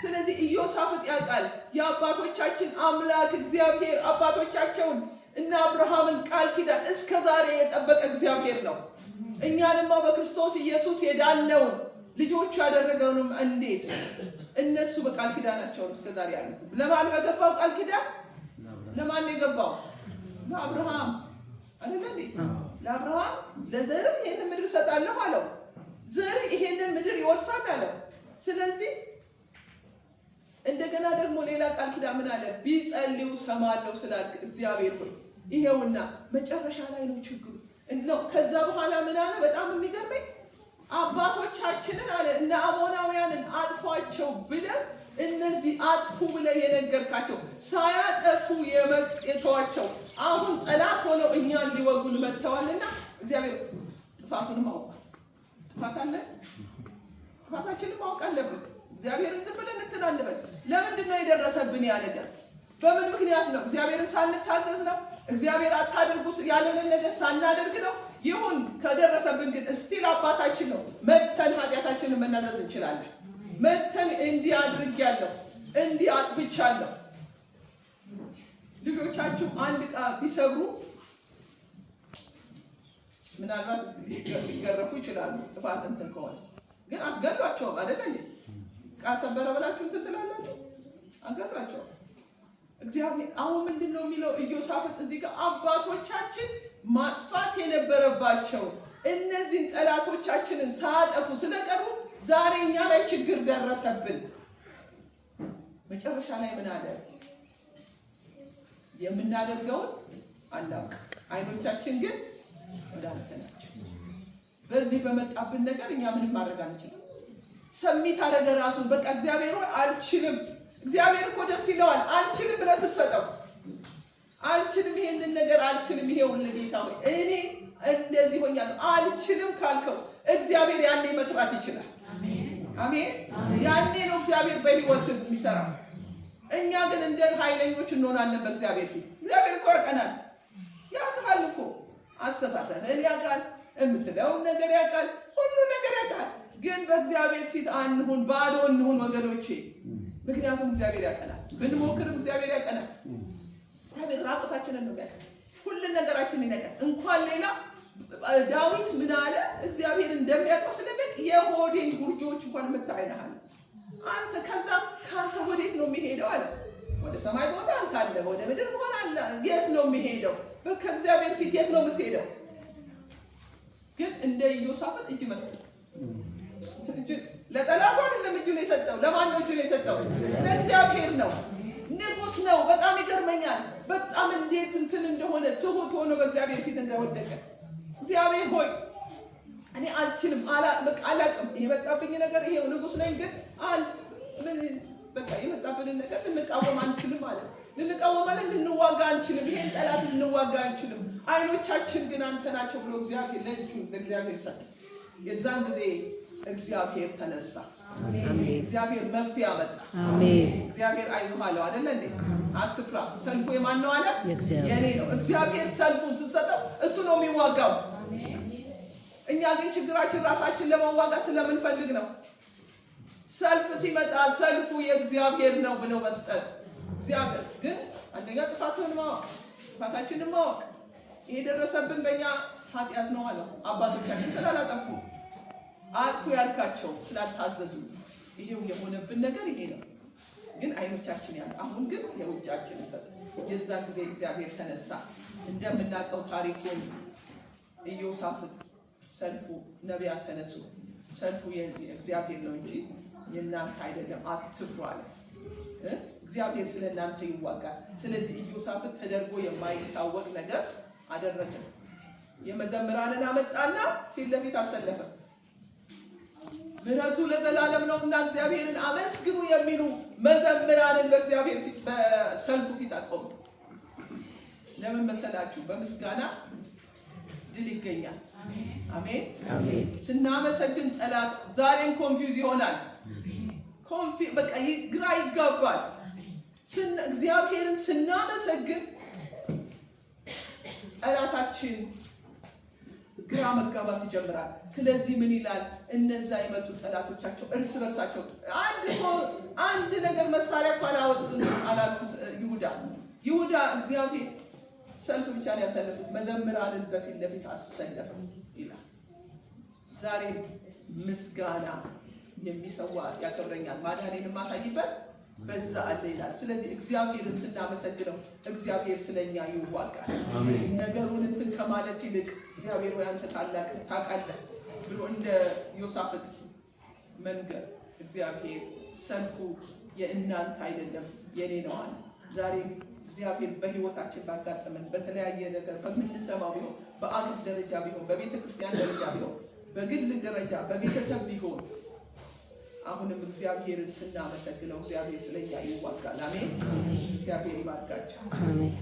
ስለዚህ ኢዮሳፍጥ ያውቃል የአባቶቻችን አምላክ እግዚአብሔር አባቶቻቸውን እና አብርሃምን ቃል ኪዳን እስከ ዛሬ የጠበቀ እግዚአብሔር ነው። እኛንማ በክርስቶስ ኢየሱስ የዳነውን ልጆቹ ያደረገውንም እንዴት እነሱ በቃል ኪዳናቸው እስከ ዛሬ ያሉት ለማን በገባው ቃል ኪዳን? ለማን የገባው? ለአብርሃም አይደል እንዴ? ለአብርሃም ለዘርህ ይሄንን ምድር ሰጣለሁ አለው። ዘርህ ይሄንን ምድር ይወርሳል አለው። ስለዚህ እንደገና ደግሞ ሌላ ቃል ኪዳን ምን አለ? ቢጸልዩ ሰማለሁ ስላልክ እግዚአብሔር ሆይ ይሄውና መጨረሻ ላይ ነው ችግሩ ነው። ከዛ በኋላ ምን አለ? በጣም የሚገርመኝ አባቶቻችንን አለ እና አሞናውያንን አጥፏቸው ብለህ እነዚህ አጥፉ ብለህ የነገርካቸው ሳያጠፉ የተዋቸው አሁን ጠላት ሆነው እኛን ሊወጉን መጥተዋልና እግዚአብሔር ጥፋቱንም አውቋል። ጥፋት አለ። ጥፋታችንን ማወቅ አለብን። እግዚአብሔርን ዝም ብለን እንትን አንበል። ለምንድን ነው የደረሰብን ያ ነገር? በምን ምክንያት ነው? እግዚአብሔርን ሳንታዘዝ ነው? እግዚአብሔር አታድርጉ ያለንን ነገር ሳናደርግ ነው? ይሁን ከደረሰብን ግን እስቲል አባታችን ነው። መተን ኃጢአታችንን መናዘዝ እንችላለን። መተን እንዲህ አድርጌያለሁ፣ እንዲህ አጥፍቻለሁ። ልጆቻችሁ አንድ ዕቃ ቢሰብሩ ምናልባት ሊገረፉ ይችላሉ። ጥፋት እንትን ከሆነ ግን አትገሏቸውም አይደል እንዴ? ዕቃ ሰበረ ብላችሁ እንትን ትላላችሁ? አትገሏቸውም። እግዚአብሔር አሁን ምንድን ነው የሚለው ኢዮሳፍጥ እዚህ ጋር አባቶቻችን ማጥፋት የነበረባቸው እነዚህን ጠላቶቻችንን ሳያጠፉ ስለቀሩ ዛሬ እኛ ላይ ችግር ደረሰብን። መጨረሻ ላይ ምን አለ? የምናደርገውን አናውቅ፣ አይኖቻችን ግን ወደ አንተ ናቸው። በዚህ በመጣብን ነገር እኛ ምንም ማድረግ አንችልም። ሰሚት አደረገ ራሱን። በቃ እግዚአብሔር ሆይ አልችልም። እግዚአብሔር እኮ ደስ ይለዋል። አልችልም ብለህ ስትሰጠው አልችልም፣ ይሄንን ነገር አልችልም፣ ይሄውልህ ጌታ ሆይ እኔ እንደዚህ ሆኛለሁ አልችልም ካልከው እግዚአብሔር ያኔ መስራት ይችላል። አሜን። ያኔ ነው እግዚአብሔር በህይወት የሚሰራው። እኛ ግን እንደ ኃይለኞች እንሆናለን በእግዚአብሔር ፊት። እግዚአብሔር እኮ ያውቀናል። ያውቃል እኮ አስተሳሰብህን ያውቃል፣ የምትለውን ነገር ያውቃል፣ ሁሉ ነገር ያውቃል። ግን በእግዚአብሔር ፊት አንሁን፣ ባዶ እንሁን ወገኖቼ። ምክንያቱም እግዚአብሔር ያውቀናል። ብንሞክርም እግዚአብሔር ያውቀናል። እግዚአብሔር ራቆታችንን ነው ያውቃል። ሁሉን ነገራችንን ያውቃል። እንኳን ሌላ ዳዊት ምን አለ? እግዚአብሔር እንደሚያውቀው ስለሚያውቅ የሆዴን ጉርጆች እንኳን የምታይልሃል አንተ። ከዛ ከአንተ ወዴት ነው የሚሄደው አለ። ወደ ሰማይ ቦታ አንተ አለ፣ ወደ ምድር ሆነ አለ። የት ነው የሚሄደው? ከእግዚአብሔር ፊት የት ነው የምትሄደው? ግን እንደ ኢዮሳፍጥ እጅ መስጠት። ለጠላቱ አይደለም እጁን የሰጠው። ለማን ነው እጁን የሰጠው? ለእግዚአብሔር ነው። ንጉሥ ነው። በጣም ይገርመኛል። በጣም እንዴት እንትን እንደሆነ ትሁት ሆኖ በእግዚአብሔር ፊት እንደወደቀ እግዚአብሔር ሆይ እኔ አልችልም፣ አላቅም፣ የመጣብኝ ነገር ይሄው ንጉሥ ነኝ፣ ግን ምን በቃ የመጣብንን ነገር ልንቃወም አንችልም አለ። ልንቃወም ማለት ልንዋጋ አንችልም። ይሄን ጠላት ልንዋጋ አንችልም። አይኖቻችን ግን አንተ ናቸው ብሎ እግዚአብሔር ለእጁን ለእግዚአብሔር ሰጠ። የዛን ጊዜ እግዚአብሔር ተነሳ። እግዚአብሔር መፍትሄ አመጣ። እግዚአብሔር አይዞህ አለው አይደለ እንዴ? አትፍራ፣ ሰልፉ የማን ነው አለ? የኔ ነው። እግዚአብሔር ሰልፉን ስትሰጠው እሱ ነው የሚዋጋው። እኛ ግን ችግራችን ራሳችን ለመዋጋት ስለምንፈልግ ነው። ሰልፍ ሲመጣ ሰልፉ የእግዚአብሔር ነው ብለው መስጠት። እግዚአብሔር ግን አንደኛ ጥፋታችንን ማወቅ። ይሄ ደረሰብን በእኛ ኃጢአት ነው አለው። አባቶቻችን ስላላጠፉ አጥፉ ያልካቸው ስላልታዘዙ ይሄው የሆነብን ነገር ይሄ ነው። ግን አይኖቻችን ያለ አሁን ግን የውጫችንን ሰጠ። የዛን ጊዜ እግዚአብሔር ተነሳ። እንደምናውቀው ታሪኩን ኢዮሳፍጥ ሰልፉ ነቢያት ተነሱ። ሰልፉ የእግዚአብሔር ነው እንጂ የእናንተ አይደለም፣ አትፍሩ አለ። እግዚአብሔር ስለ እናንተ ይዋጋል። ስለዚህ ኢዮሳፍጥ ተደርጎ የማይታወቅ ነገር አደረገ። የመዘምራንን አመጣና ፊት ለፊት አሰለፈ። ምሕረቱ ለዘላለም ነውና እግዚአብሔርን አመስግኑ የሚሉ መዘምራንን በእግዚአብሔር ፊት በሰልፉ ፊት አቆሙ። ለምን መሰላችሁ? በምስጋና ድል ይገኛል። አሜን አሜን። ስናመሰግን ጠላት ዛሬን ኮንፊውዝ ይሆናል። በቃ ግራ ይጋባል። እግዚአብሔርን ስናመሰግን ጠላታችን ግራ መጋባት ይጀምራል። ስለዚህ ምን ይላል? እነዛ የመጡ ጠላቶቻቸው እርስ በርሳቸው አንድ ነገር መሳሪያ እንኳን አላወጡም። ይሁዳ እግዚአብሔር ሰልፍ ብቻ ነው ያሰለፉት፣ መዘምራንን በፊት ለፊት አሰለፈ ይላል። ዛሬ ምስጋና የሚሰዋ ያከብረኛል፣ ማዳኔን ማሳይበት በዛ አለ ይላል። ስለዚህ እግዚአብሔርን ስናመሰግነው እግዚአብሔር ስለኛ ይዋጋል። ነገሩን እንትን ከማለት ይልቅ እግዚአብሔር ወይ አንተ ታላቅ ታውቃለህ ብሎ እንደ ዮሳፍጥ መንገር፣ እግዚአብሔር ሰልፉ የእናንተ አይደለም የኔ ነው አለ። ዛሬ እግዚአብሔር በህይወታችን ባጋጠመን በተለያየ ነገር በምንሰማው ቢሆን፣ በአገር ደረጃ ቢሆን፣ በቤተ ክርስቲያን ደረጃ ቢሆን፣ በግል ደረጃ በቤተሰብ ቢሆን አሁንም እግዚአብሔርን ስናመሰግነው እግዚአብሔር ስለኛ ይዋጋል። አሜን። እግዚአብሔር ይባርካችሁ። አሜን።